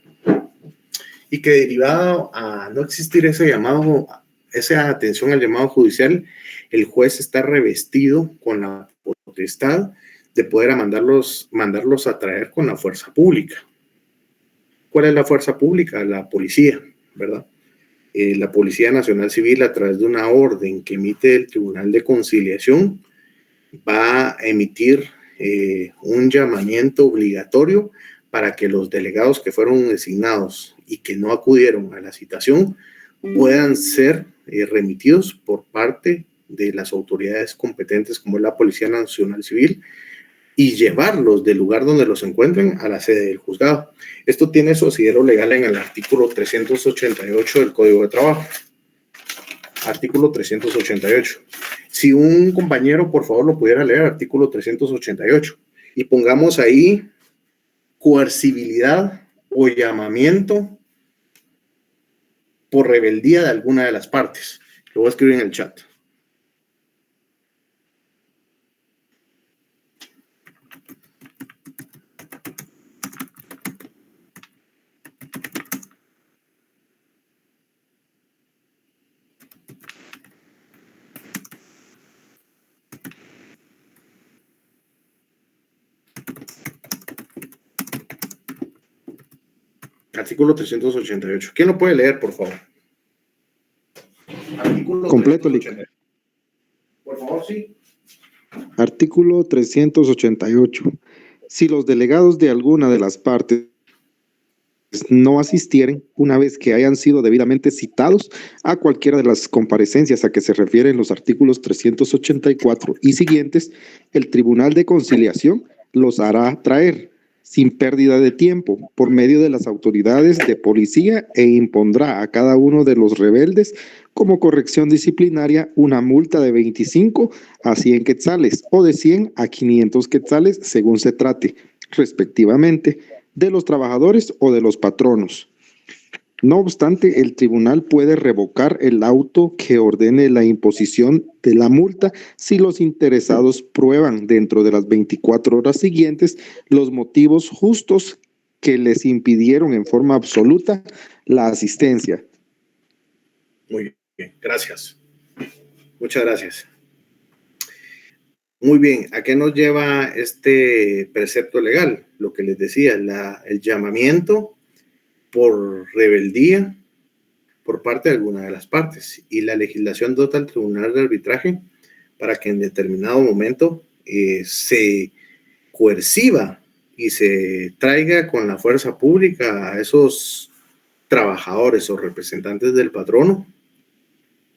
A: Y que derivado a no existir ese llamado, esa atención al llamado judicial, el juez está revestido con la potestad de poder mandarlos a traer con la fuerza pública. ¿Cuál es la fuerza pública? La policía, ¿verdad? La Policía Nacional Civil, a través de una orden que emite el Tribunal de Conciliación, va a emitir un llamamiento obligatorio para que los delegados que fueron designados y que no acudieron a la citación puedan ser remitidos por parte de las autoridades competentes, como es la Policía Nacional Civil, y llevarlos del lugar donde los encuentren a la sede del juzgado. Esto tiene su asidero legal en el artículo 388 del Código de Trabajo. Artículo 388. Si un compañero, por favor, lo pudiera leer, artículo 388, y pongamos ahí coercibilidad o llamamiento por rebeldía de alguna de las partes. Lo voy a escribir en el chat. Artículo 388. ¿Quién lo puede leer, por favor? Artículo
E: Completo,
A: 388. Por favor, sí.
E: Artículo 388. Si los delegados de alguna de las partes no asistieren, una vez que hayan sido debidamente citados a cualquiera de las comparecencias a que se refieren los artículos 384 y siguientes, el Tribunal de Conciliación los hará traer sin pérdida de tiempo por medio de las autoridades de policía e impondrá a cada uno de los rebeldes como corrección disciplinaria una multa de 25 a 100 quetzales o de 100 a 500 quetzales según se trate, respectivamente, de los trabajadores o de los patronos. No obstante, el tribunal puede revocar el auto que ordene la imposición de la multa si los interesados prueban dentro de las 24 horas siguientes los motivos justos que les impidieron en forma absoluta la asistencia.
A: Muy bien, gracias. Muchas gracias. Muy bien, ¿a qué nos lleva este precepto legal? Lo que les decía, el llamamiento por rebeldía por parte de alguna de las partes, y la legislación dota al Tribunal de Arbitraje para que en determinado momento se coerciva y se traiga con la fuerza pública a esos trabajadores o representantes del patrono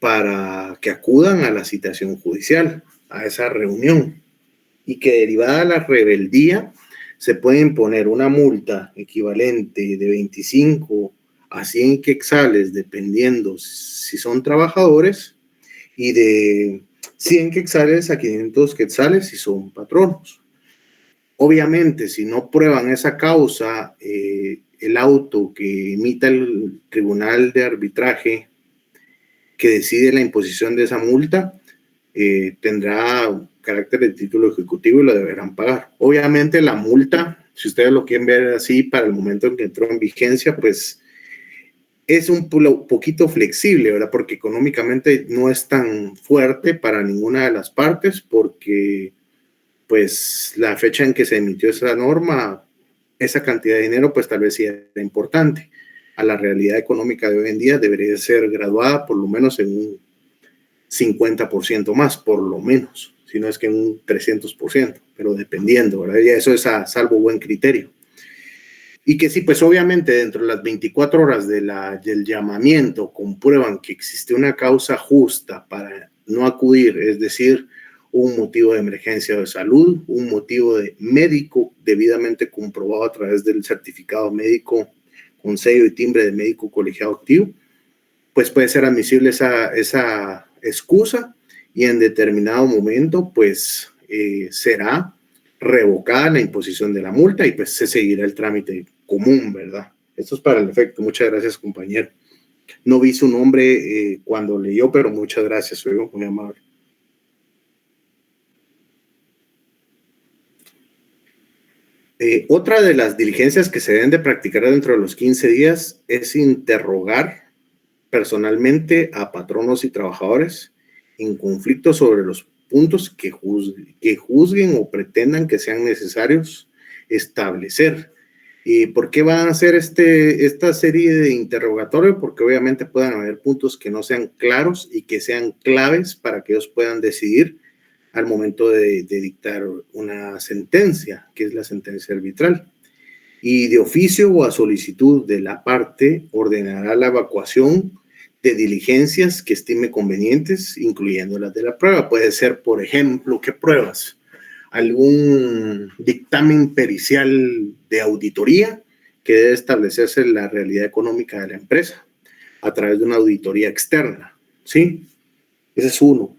A: para que acudan a la citación judicial, a esa reunión, y que derivada de la rebeldía se puede imponer una multa equivalente de 25 a 100 quetzales, dependiendo si son trabajadores, y de 100 quetzales a 500 quetzales si son patronos. Obviamente, si no prueban esa causa, el auto que emita el Tribunal de Arbitraje que decide la imposición de esa multa tendrá carácter de título ejecutivo y lo deberán pagar. Obviamente la multa Si ustedes lo quieren ver así, para el momento en que entró en vigencia, pues es un poquito flexible, ¿verdad? Porque económicamente no es tan fuerte para ninguna de las partes, porque pues la fecha en que se emitió esa norma, esa cantidad de dinero, pues tal vez sí era importante. A la realidad económica de hoy en día debería ser graduada por lo menos en un 50% más, por lo menos, si no es que en un 300%, pero dependiendo, ¿verdad? Y eso es a salvo buen criterio. Y que sí, pues obviamente dentro de las 24 horas del llamamiento comprueban que existe una causa justa para no acudir, es decir, un motivo de emergencia de salud, un motivo de médico debidamente comprobado a través del certificado médico con sello y timbre de médico colegiado activo, pues puede ser admisible esa excusa y en determinado momento pues será revocada la imposición de la multa y pues se seguirá el trámite común, ¿verdad? Esto es para el efecto. Muchas gracias, compañero. No vi su nombre cuando leyó, pero muchas gracias, soy muy amable. Otra de las diligencias que se deben de practicar dentro de los 15 días es interrogar personalmente a patronos y trabajadores en conflicto sobre los puntos que juzguen o pretendan que sean necesarios establecer. ¿Y por qué van a hacer esta serie de interrogatorios? Porque obviamente pueden haber puntos que no sean claros y que sean claves para que ellos puedan decidir al momento de dictar una sentencia, que es la sentencia arbitral. Y de oficio o a solicitud de la parte ordenará la evacuación de diligencias que estime convenientes, incluyendo las de la prueba. Puede ser, por ejemplo, ¿qué pruebas? Algún dictamen pericial de auditoría que debe establecerse la realidad económica de la empresa a través de una auditoría externa, ¿sí? Ese es uno.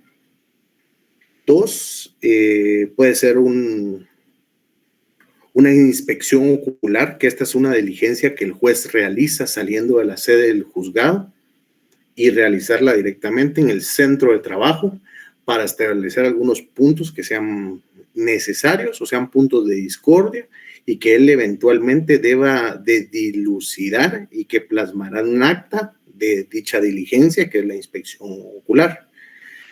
A: Dos, puede ser una inspección ocular, que esta es una diligencia que el juez realiza saliendo de la sede del juzgado y realizarla directamente en el centro de trabajo para establecer algunos puntos que sean necesarios o sean puntos de discordia y que él eventualmente deba de dilucidar y que plasmará un acta de dicha diligencia, que es la inspección ocular,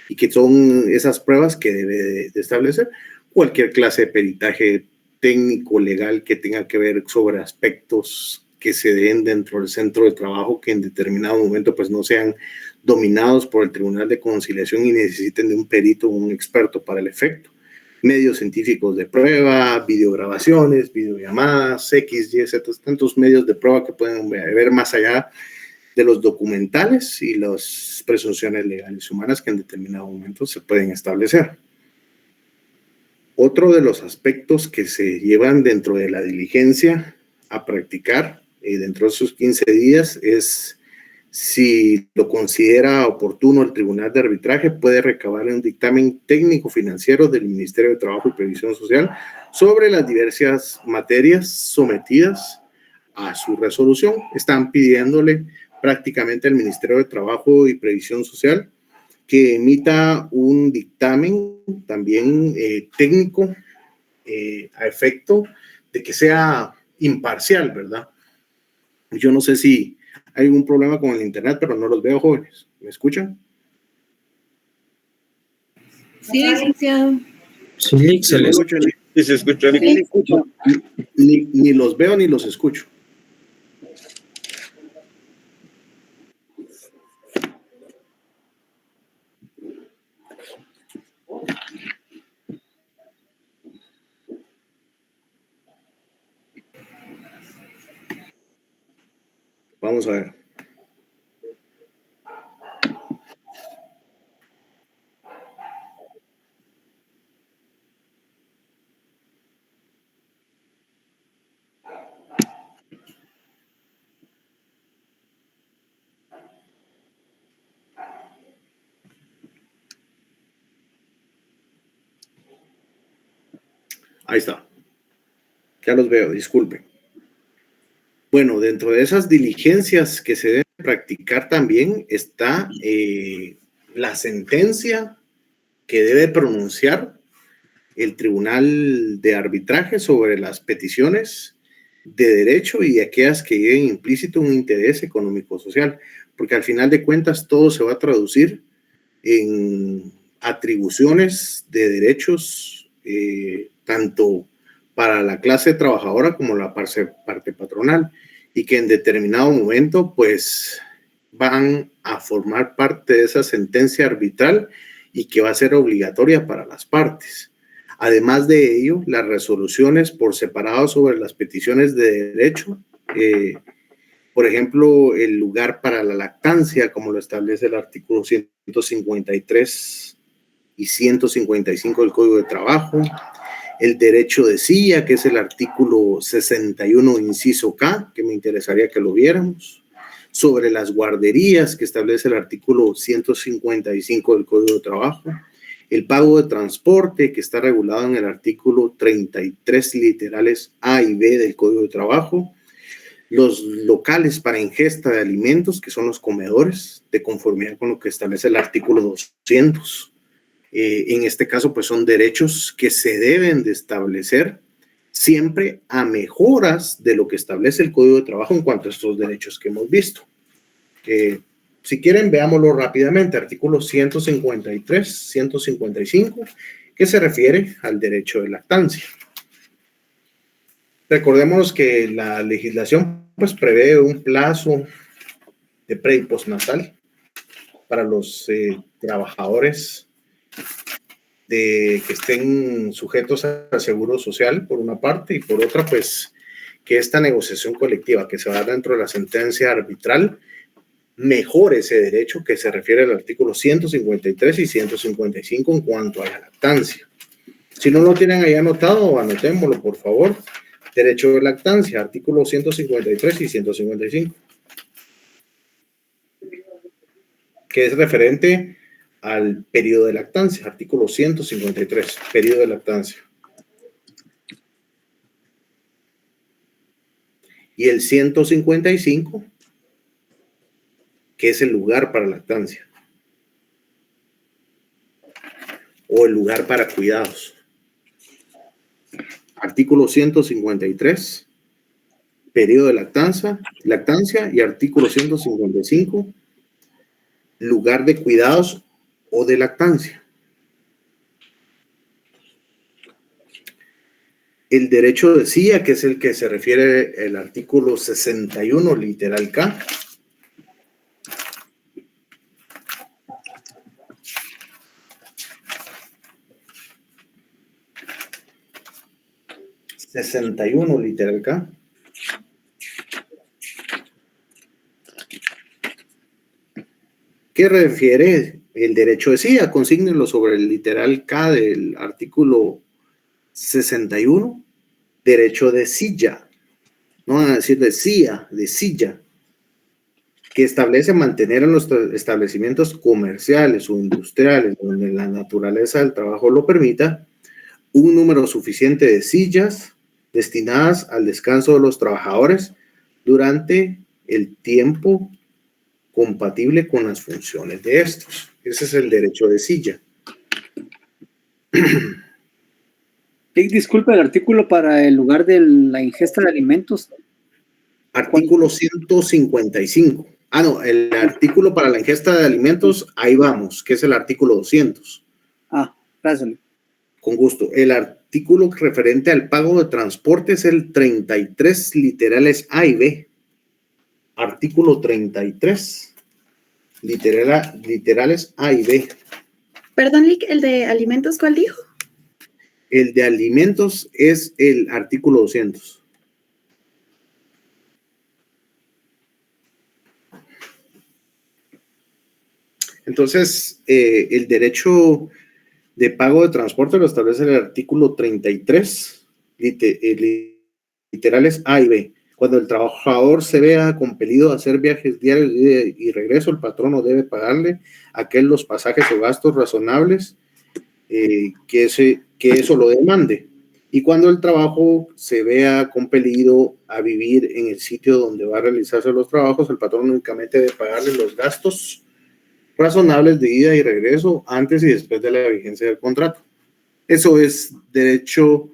A: y que son esas pruebas que debe de establecer. Cualquier clase de peritaje técnico, legal, que tenga que ver sobre aspectos que se den dentro del centro de trabajo que en determinado momento pues no sean dominados por el Tribunal de Conciliación y necesiten de un perito o un experto para el efecto. Medios científicos de prueba, videograbaciones, videollamadas, X, Y, Z, tantos medios de prueba que pueden ver más allá de los documentales y las presunciones legales humanas que en determinado momento se pueden establecer. Otro de los aspectos que se llevan dentro de la diligencia a practicar dentro de esos 15 días es, si lo considera oportuno el Tribunal de Arbitraje, puede recabar un dictamen técnico financiero del Ministerio de Trabajo y Previsión Social sobre las diversas materias sometidas a su resolución. Están pidiéndole prácticamente al Ministerio de Trabajo y Previsión Social que emita un dictamen también técnico a efecto de que sea imparcial, ¿verdad? Yo no sé si hay algún problema con el internet, pero no los veo, jóvenes. ¿Me escuchan?
B: Sí, licenciado.
D: Sí, se les escucha.
F: Sí, se escucha.
A: Ni los veo ni los escucho. Vamos a ver. Ahí está. Ya los veo, disculpen. Bueno, dentro de esas diligencias que se deben practicar también está la sentencia que debe pronunciar el Tribunal de Arbitraje sobre las peticiones de derecho y aquellas que lleven implícito un interés económico-social, porque al final de cuentas todo se va a traducir en atribuciones de derechos tanto para la clase trabajadora como la parte patronal, y que en determinado momento pues van a formar parte de esa sentencia arbitral y que va a ser obligatoria para las partes. Además de ello, las resoluciones por separado sobre las peticiones de derecho, por ejemplo, el lugar para la lactancia, como lo establece el artículo 153 y 155 del Código de Trabajo, el derecho de silla, que es el artículo 61, inciso K, que me interesaría que lo viéramos, sobre las guarderías, que establece el artículo 155 del Código de Trabajo, el pago de transporte, que está regulado en el artículo 33 literales A y B del Código de Trabajo, los locales para ingesta de alimentos, que son los comedores, de conformidad con lo que establece el artículo 200. En este caso, pues son derechos que se deben de establecer siempre a mejoras de lo que establece el Código de Trabajo en cuanto a estos derechos que hemos visto. Si quieren, veámoslo rápidamente. Artículo 153, 155, que se refiere al derecho de lactancia. Recordemos que la legislación pues prevé un plazo de pre- y postnatal para los trabajadores que estén sujetos al seguro social, por una parte, y por otra, pues, que esta negociación colectiva que se va a dar dentro de la sentencia arbitral mejore ese derecho que se refiere al artículo 153 y 155 en cuanto a la lactancia. Si no lo tienen ahí anotado, anotémoslo, por favor. Derecho de lactancia, artículos 153 y 155, que es referente al periodo de lactancia, artículo 153, periodo de lactancia. Y el 155, que es el lugar para lactancia, o el lugar para cuidados. Artículo 153, periodo de lactancia, y artículo 155, lugar de cuidados o de lactancia. El derecho de silla, que es el que se refiere el artículo 61, literal K. ...61, literal K... que refiere el derecho de silla. Consígnenlo sobre el literal K del artículo 61, derecho de silla. No van a decir de silla, de silla, que establece mantener en los establecimientos comerciales o industriales, donde la naturaleza del trabajo lo permita, un número suficiente de sillas destinadas al descanso de los trabajadores durante el tiempo compatible con las funciones de estos. Ese es el derecho de silla.
C: Disculpe, el artículo para el lugar de la ingesta de alimentos.
A: Artículo 155. No, el artículo para la ingesta de alimentos, ahí vamos, que es el artículo 200.
C: Gracias.
A: Con gusto. El artículo referente al pago de transporte es el 33, literales A y B. Artículo 33, literales A y B.
B: Perdón, Lick, ¿el de alimentos cuál dijo?
A: El de alimentos es el artículo 200. Entonces, el derecho de pago de transporte lo establece el artículo 33, literales A y B. Cuando el trabajador se vea compelido a hacer viajes diarios y regreso, el patrono debe pagarle a aquel los pasajes o gastos razonables que eso lo demande. Y cuando el trabajo se vea compelido a vivir en el sitio donde va a realizarse los trabajos, el patrón únicamente debe pagarle los gastos razonables de ida y regreso antes y después de la vigencia del contrato. Eso es derecho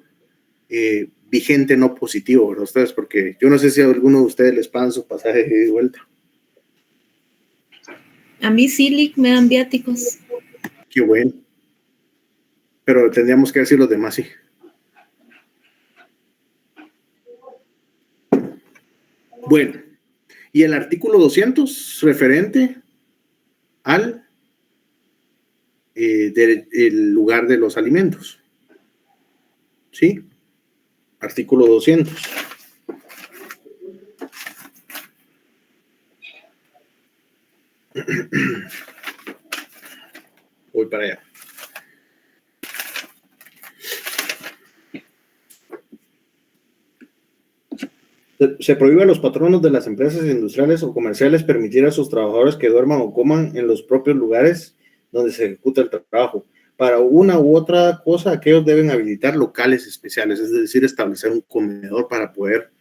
A: vigente no positivo, ¿verdad? Ustedes, porque yo no sé si a alguno de ustedes les pagan su pasaje de ida y vuelta.
F: A mí sí me dan viáticos.
A: Qué bueno. Pero tendríamos que decir los demás, sí. Bueno, y el artículo 200 referente al el lugar de los alimentos. ¿Sí? Artículo 200. Voy para allá. Se prohíbe a los patronos de las empresas industriales o comerciales permitir a sus trabajadores que duerman o coman en los propios lugares donde se ejecuta el trabajo. Para una u otra cosa, aquellos deben habilitar locales especiales, es decir, establecer un comedor para poder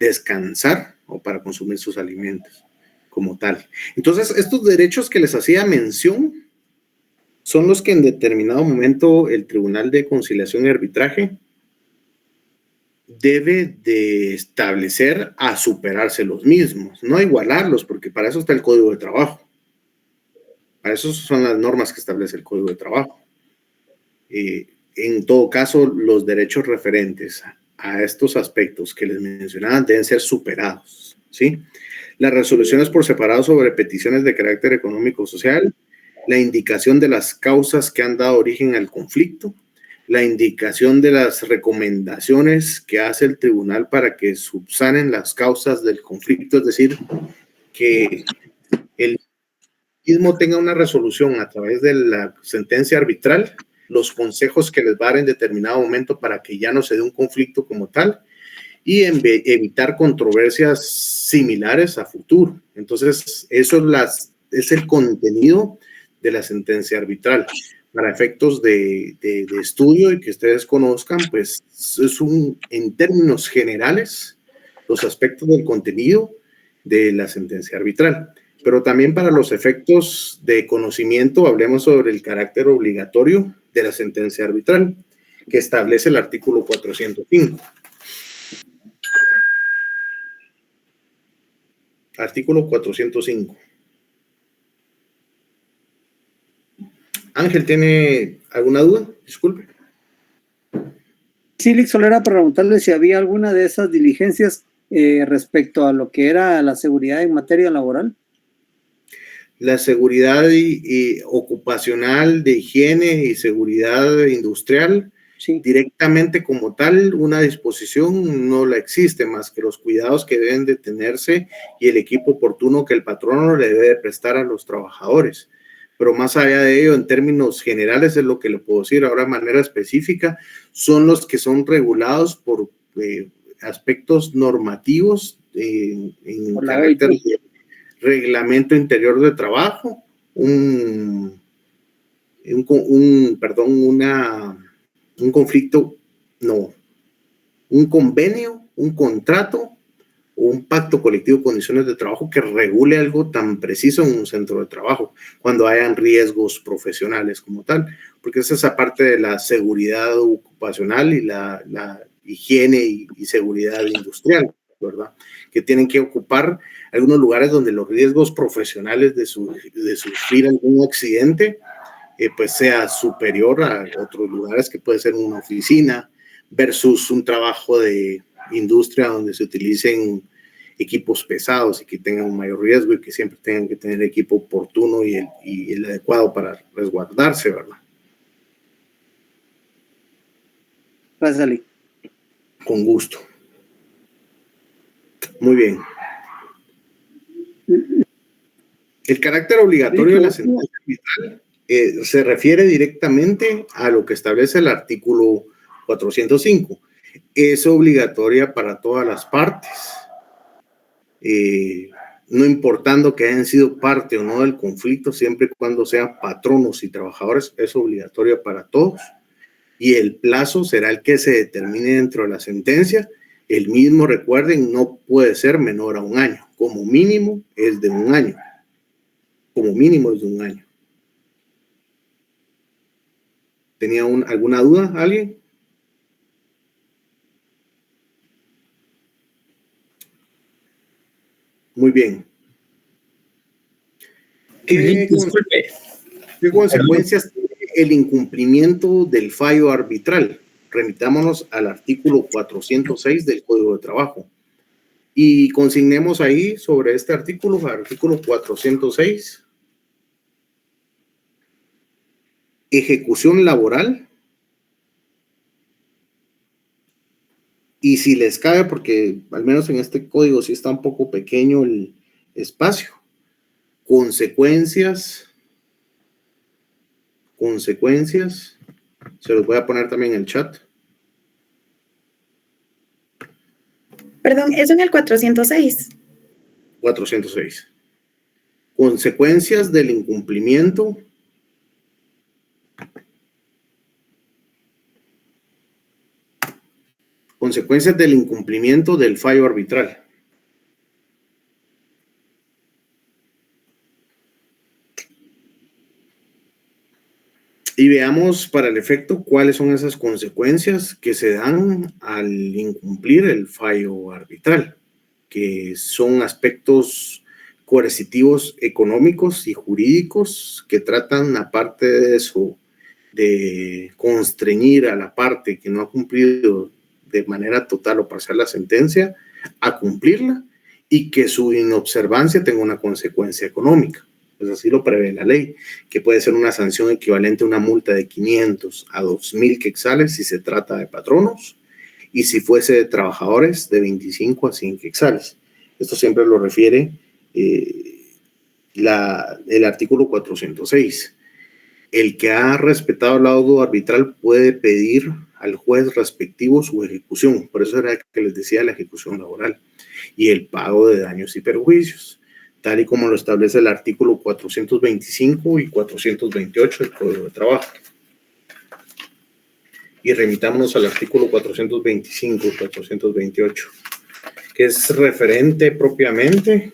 A: descansar o para consumir sus alimentos como tal. Entonces, estos derechos que les hacía mención son los que en determinado momento el Tribunal de Conciliación y Arbitraje debe de establecer a superarse los mismos, no a igualarlos, porque para eso está el Código de Trabajo. Para eso son las normas que establece el Código de Trabajo. En todo caso, los derechos referentes a estos aspectos que les mencionaba deben ser superados, ¿sí? Las resoluciones por separado sobre peticiones de carácter económico o social, la indicación de las causas que han dado origen al conflicto, la indicación de las recomendaciones que hace el tribunal para que subsanen las causas del conflicto, es decir, que el mismo tenga una resolución a través de la sentencia arbitral, los consejos que les va a dar en determinado momento para que ya no se dé un conflicto como tal y evitar controversias similares a futuro. Entonces, eso es el contenido de la sentencia arbitral. Para efectos de estudio y que ustedes conozcan, pues es en términos generales los aspectos del contenido de la sentencia arbitral. Pero también para los efectos de conocimiento, hablemos sobre el carácter obligatorio de la sentencia arbitral, que establece el artículo 405. Artículo 405. Ángel, ¿tiene alguna duda? Disculpe.
C: Sí, Lick, solo era para preguntarle si había alguna de esas diligencias respecto a lo que era la seguridad en materia laboral.
A: La seguridad ocupacional, de higiene y seguridad industrial,
C: Sí.
A: directamente como tal, una disposición no la existe, más que los cuidados que deben de tenerse y el equipo oportuno que el patrono le debe prestar a los trabajadores. Pero más allá de ello, en términos generales, es lo que le puedo decir. Ahora, de manera específica, son los que son regulados por aspectos normativos en carácter de reglamento interior de trabajo, un convenio, un contrato o un pacto colectivo de condiciones de trabajo que regule algo tan preciso en un centro de trabajo, cuando hayan riesgos profesionales como tal, porque es esa parte de la seguridad ocupacional y la higiene y seguridad industrial, ¿verdad? Que tienen que ocupar algunos lugares donde los riesgos profesionales de sufrir algún accidente pues sea superior a otros lugares que puede ser una oficina versus un trabajo de industria donde se utilicen equipos pesados y que tengan un mayor riesgo y que siempre tengan que tener equipo oportuno y el adecuado para resguardarse, ¿verdad?
C: Gracias, Ali.
A: Con gusto. Muy bien. El carácter obligatorio de la sentencia arbitral se refiere directamente a lo que establece el artículo 405. Es obligatoria para todas las partes, no importando que hayan sido parte o no del conflicto, siempre y cuando sean patronos y trabajadores, es obligatoria para todos. Y el plazo será el que se determine dentro de la sentencia. El mismo, recuerden, no puede ser menor a un año. Como mínimo es de un año. Como mínimo es de un año. ¿Tenía alguna duda alguien? Muy bien. ¿Qué consecuencias tiene el incumplimiento del fallo arbitral? Remitámonos al artículo 406 del Código de Trabajo y consignemos ahí sobre este artículo 406, ejecución laboral, y si les cabe, porque al menos en este código sí está un poco pequeño el espacio, consecuencias, se los voy a poner también en el chat.
B: Perdón, eso en el 406.
A: 406. Consecuencias del incumplimiento del fallo arbitral. Y veamos para el efecto cuáles son esas consecuencias que se dan al incumplir el fallo arbitral, que son aspectos coercitivos económicos y jurídicos que tratan, aparte de eso, de constreñir a la parte que no ha cumplido de manera total o parcial la sentencia a cumplirla y que su inobservancia tenga una consecuencia económica. Pues así lo prevé la ley, que puede ser una sanción equivalente a una multa de 500 a 2,000 quetzales si se trata de patronos, y si fuese de trabajadores, de 25 a 100 quetzales. Esto siempre lo refiere el artículo 406. El que ha respetado el laudo arbitral puede pedir al juez respectivo su ejecución. Por eso era que les decía la ejecución laboral y el pago de daños y perjuicios, tal y como lo establece el artículo 425 y 428 del Código de Trabajo. Y remitámonos al artículo 425 y 428, que es referente propiamente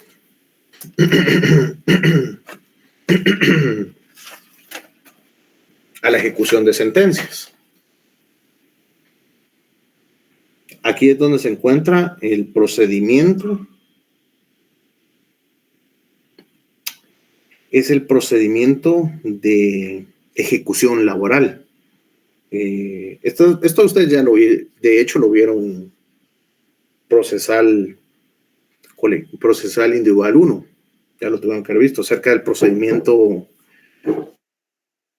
A: a la ejecución de sentencias. Aquí es donde se encuentra el procedimiento. Es el procedimiento de ejecución laboral. Esto ustedes ya de hecho lo vieron procesal individual 1. Ya lo tuvieron que haber visto, acerca del procedimiento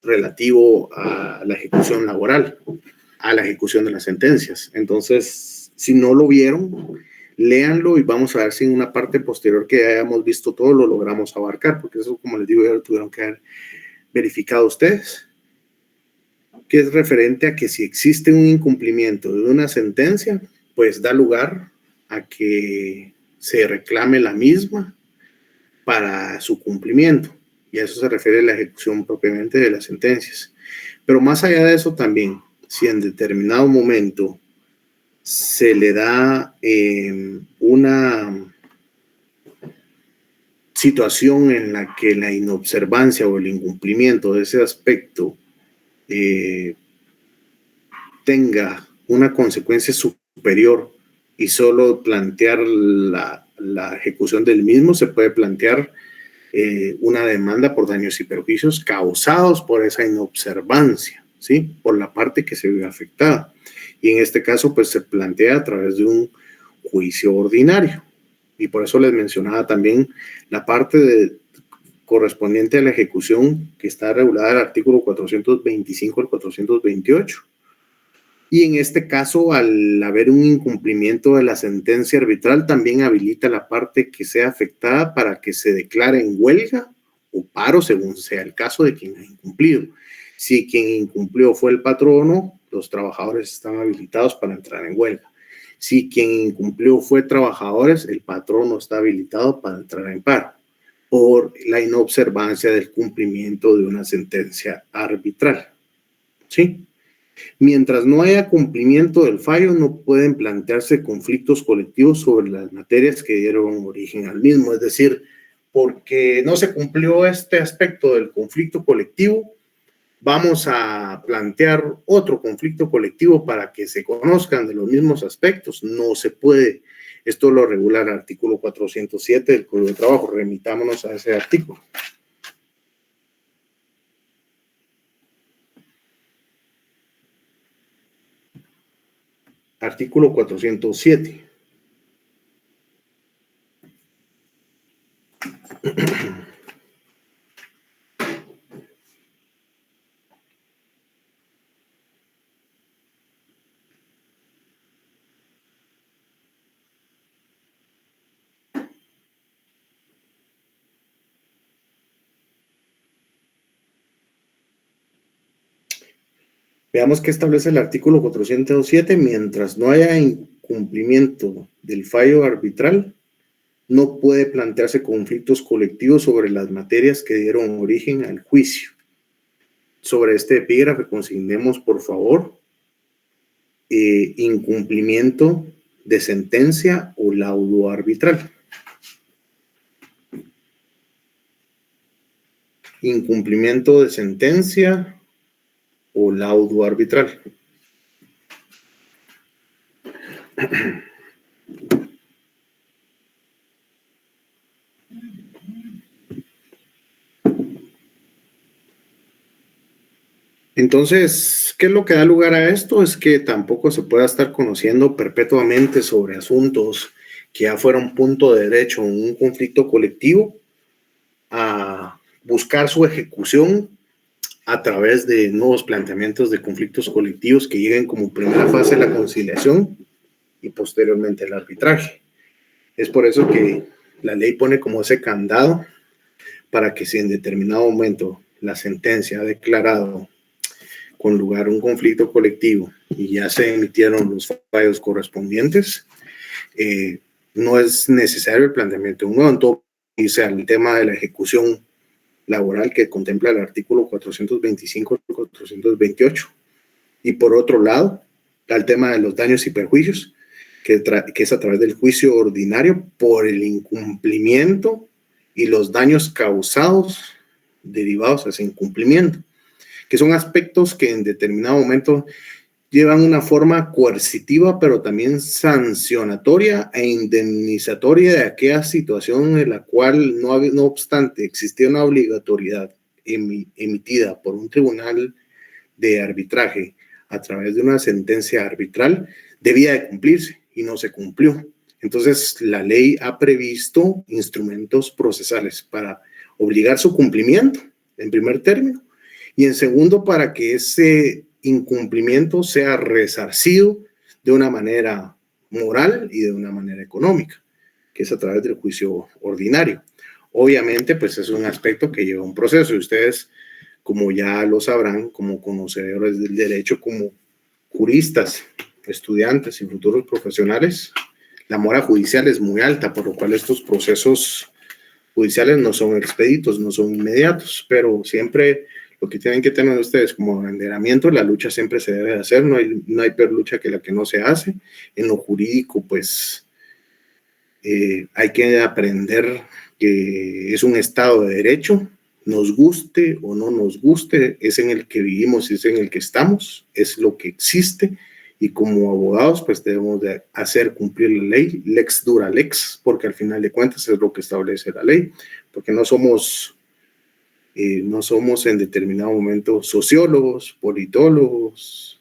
A: relativo a la ejecución laboral, a la ejecución de las sentencias. Entonces, si no lo vieron, léanlo y vamos a ver si en una parte posterior que hayamos visto todo lo logramos abarcar, porque eso, como les digo, ya lo tuvieron que haber verificado ustedes, que es referente a que si existe un incumplimiento de una sentencia, pues da lugar a que se reclame la misma para su cumplimiento, y a eso se refiere la ejecución propiamente de las sentencias. Pero más allá de eso también, si en determinado momento se le da una situación en la que la inobservancia o el incumplimiento de ese aspecto tenga una consecuencia superior y solo plantear la ejecución del mismo, se puede plantear una demanda por daños y perjuicios causados por esa inobservancia, ¿sí? Por la parte que se ve afectada. Y en este caso, pues se plantea a través de un juicio ordinario. Y por eso les mencionaba también la parte correspondiente a la ejecución que está regulada en el artículo 425 al 428. Y en este caso, al haber un incumplimiento de la sentencia arbitral, también habilita la parte que sea afectada para que se declare en huelga o paro, según sea el caso de quien ha incumplido. Si quien incumplió fue el patrono, los trabajadores están habilitados para entrar en huelga. Si quien incumplió fue trabajadores, el patrono está habilitado para entrar en paro por la inobservancia del cumplimiento de una sentencia arbitral. ¿Sí? Mientras no haya cumplimiento del fallo, no pueden plantearse conflictos colectivos sobre las materias que dieron origen al mismo. Es decir, porque no se cumplió este aspecto del conflicto colectivo, vamos a plantear otro conflicto colectivo para que se conozcan de los mismos aspectos. No se puede. Esto lo regula el artículo 407 del Código de Trabajo. Remitámonos a ese artículo. Artículo 407. Veamos qué establece el artículo 407. Mientras no haya incumplimiento del fallo arbitral, no puede plantearse conflictos colectivos sobre las materias que dieron origen al juicio. Sobre este epígrafe consignemos, por favor, incumplimiento de sentencia o laudo arbitral. Incumplimiento de sentencia o laudo arbitral. Entonces, ¿qué es lo que da lugar a esto? Es que tampoco se pueda estar conociendo perpetuamente sobre asuntos que ya fueron punto de derecho en un conflicto colectivo, a buscar su ejecución a través de nuevos planteamientos de conflictos colectivos que lleguen como primera fase la conciliación y posteriormente el arbitraje. Es por eso que la ley pone como ese candado para que si en determinado momento la sentencia ha declarado con lugar un conflicto colectivo y ya se emitieron los fallos correspondientes, no es necesario el planteamiento de un nuevo. Entonces, dice al tema de la ejecución laboral que contempla el artículo 425 y 428. Y por otro lado, al tema de los daños y perjuicios, que es a través del juicio ordinario por el incumplimiento y los daños causados derivados de ese incumplimiento, que son aspectos que en determinado momento llevan una forma coercitiva, pero también sancionatoria e indemnizatoria de aquella situación en la cual, no obstante, existía una obligatoriedad emitida por un tribunal de arbitraje a través de una sentencia arbitral, debía de cumplirse y no se cumplió. Entonces, la ley ha previsto instrumentos procesales para obligar su cumplimiento, en primer término, y en segundo, para que ese incumplimiento sea resarcido de una manera moral y de una manera económica, que es a través del juicio ordinario. Obviamente, pues es un aspecto que lleva un proceso, y ustedes, como ya lo sabrán, como conocedores del derecho, como juristas, estudiantes y futuros profesionales, la mora judicial es muy alta, por lo cual estos procesos judiciales no son expeditos, no son inmediatos, pero siempre lo que tienen que tener ustedes como abanderamiento, la lucha siempre se debe hacer, no hay peor lucha que la que no se hace. En lo jurídico, pues, hay que aprender que es un Estado de Derecho, nos guste o no nos guste, es en el que vivimos, es en el que estamos, es lo que existe, y como abogados, pues debemos de hacer cumplir la ley, lex dura lex, porque al final de cuentas es lo que establece la ley, porque no somos en determinado momento sociólogos, politólogos,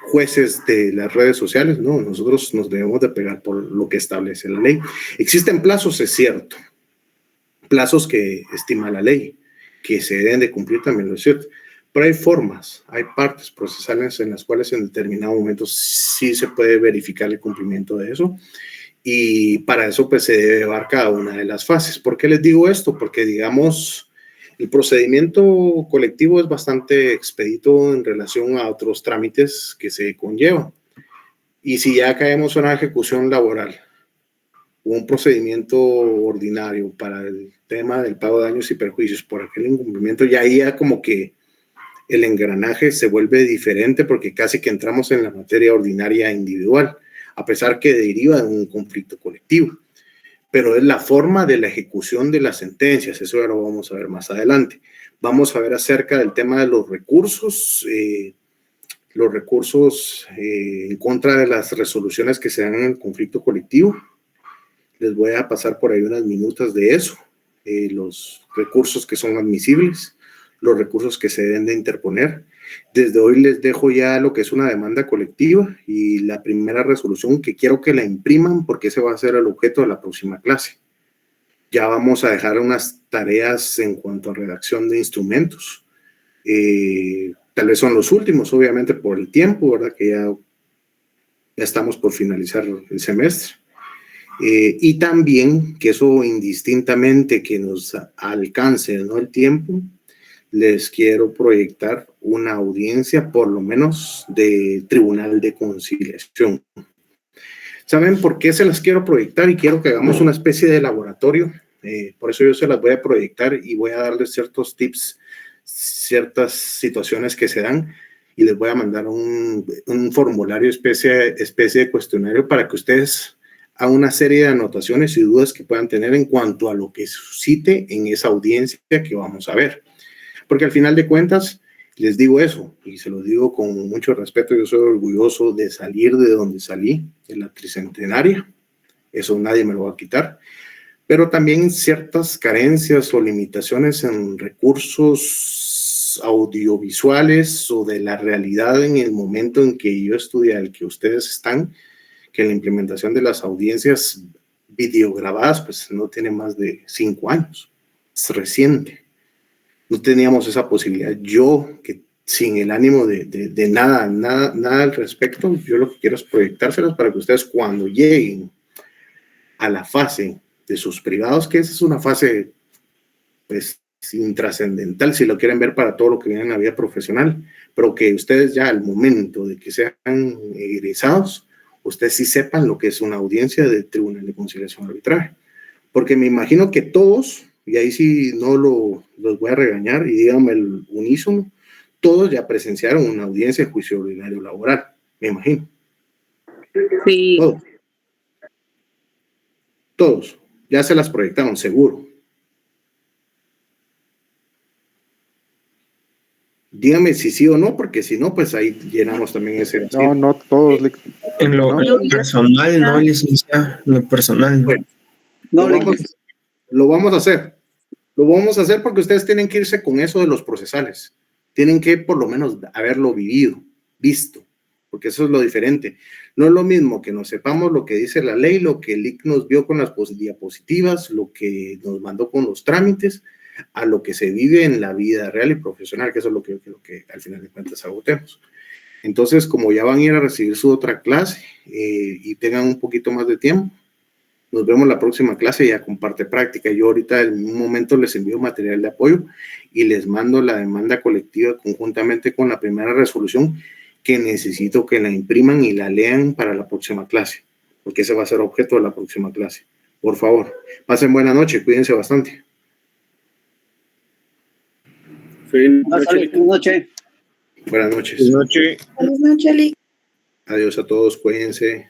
A: jueces de las redes sociales, no, nosotros nos debemos de pegar por lo que establece la ley. Existen plazos, es cierto, plazos que estima la ley, que se deben de cumplir también, ¿no es cierto? Pero hay formas, hay partes procesales en las cuales en determinado momento sí se puede verificar el cumplimiento de eso, y para eso pues se debe llevar cada una de las fases. ¿Por qué les digo esto? Porque, digamos, el procedimiento colectivo es bastante expedito en relación a otros trámites que se conllevan. Y si ya caemos en una ejecución laboral, un procedimiento ordinario para el tema del pago de daños y perjuicios por aquel incumplimiento, ya como que el engranaje se vuelve diferente, porque casi que entramos en la materia ordinaria individual, a pesar que deriva de un conflicto colectivo. pero es la forma de la ejecución de las sentencias. Eso ya lo vamos a ver más adelante. Vamos a ver acerca del tema de los recursos en contra de las resoluciones que se dan en el conflicto colectivo. Les voy a pasar por ahí unas minutas de eso, los recursos que son admisibles, los recursos que se deben de interponer. Desde hoy les dejo ya lo que es una demanda colectiva y la primera resolución que quiero que la impriman porque ese va a ser el objeto de la próxima clase. Ya vamos a dejar unas tareas en cuanto a redacción de instrumentos. Tal vez son los últimos, obviamente por el tiempo, ¿verdad? Que ya estamos por finalizar el semestre. Y también que eso indistintamente que nos alcance, ¿no?, el tiempo, les quiero proyectar una audiencia, por lo menos, de Tribunal de Conciliación. ¿Saben por qué se las quiero proyectar? Y quiero que hagamos una especie de laboratorio. Por eso yo se las voy a proyectar y voy a darles ciertos tips, ciertas situaciones que se dan, y les voy a mandar un formulario, especie de cuestionario para que ustedes hagan una serie de anotaciones y dudas que puedan tener en cuanto a lo que suscite en esa audiencia que vamos a ver. Porque al final de cuentas, les digo eso, y se los digo con mucho respeto, yo soy orgulloso de salir de donde salí, de la tricentenaria, eso nadie me lo va a quitar, pero también ciertas carencias o limitaciones en recursos audiovisuales o de la realidad en el momento en que yo estudié, al que ustedes están, que la implementación de las audiencias videograbadas pues no tiene más de 5 años, es reciente. No teníamos esa posibilidad. Yo, que sin el ánimo de nada al respecto, yo lo que quiero es proyectárselas para que ustedes cuando lleguen a la fase de sus privados, que esa es una fase pues intrascendental, si lo quieren ver para todo lo que viene en la vida profesional, pero que ustedes ya al momento de que sean egresados, ustedes sí sepan lo que es una audiencia de Tribunal de Conciliación Arbitraje. Porque me imagino que todos, y ahí sí no los voy a regañar, y díganme el unísono, todos ya presenciaron una audiencia de juicio ordinario laboral, me imagino.
F: Sí.
A: Todos, ya se las proyectaron, seguro. Dígame si sí o no, porque si no, pues ahí llenamos también ese vacío.
E: No todos.
D: En lo personal, no, licenciado, en lo personal, no.
A: Bueno,
C: No,
A: lo vamos a hacer. Lo vamos a hacer porque ustedes tienen que irse con eso de los procesales. Tienen que por lo menos haberlo visto, porque eso es lo diferente. No es lo mismo que nos sepamos lo que dice la ley, lo que el IC nos vio con las diapositivas, lo que nos mandó con los trámites, a lo que se vive en la vida real y profesional, que eso es lo que yo quiero que al final de cuentas agotemos. Entonces, como ya van a ir a recibir su otra clase y tengan un poquito más de tiempo, nos vemos la próxima clase ya con parte práctica. Yo ahorita en un momento les envío material de apoyo y les mando la demanda colectiva conjuntamente con la primera resolución que necesito que la impriman y la lean para la próxima clase, porque ese va a ser objeto de la próxima clase. Por favor, pasen buena noche, cuídense bastante.
C: Buenas noches.
A: Buenas noches.
B: Buenas noches, Lick.
A: Adiós a todos, cuídense.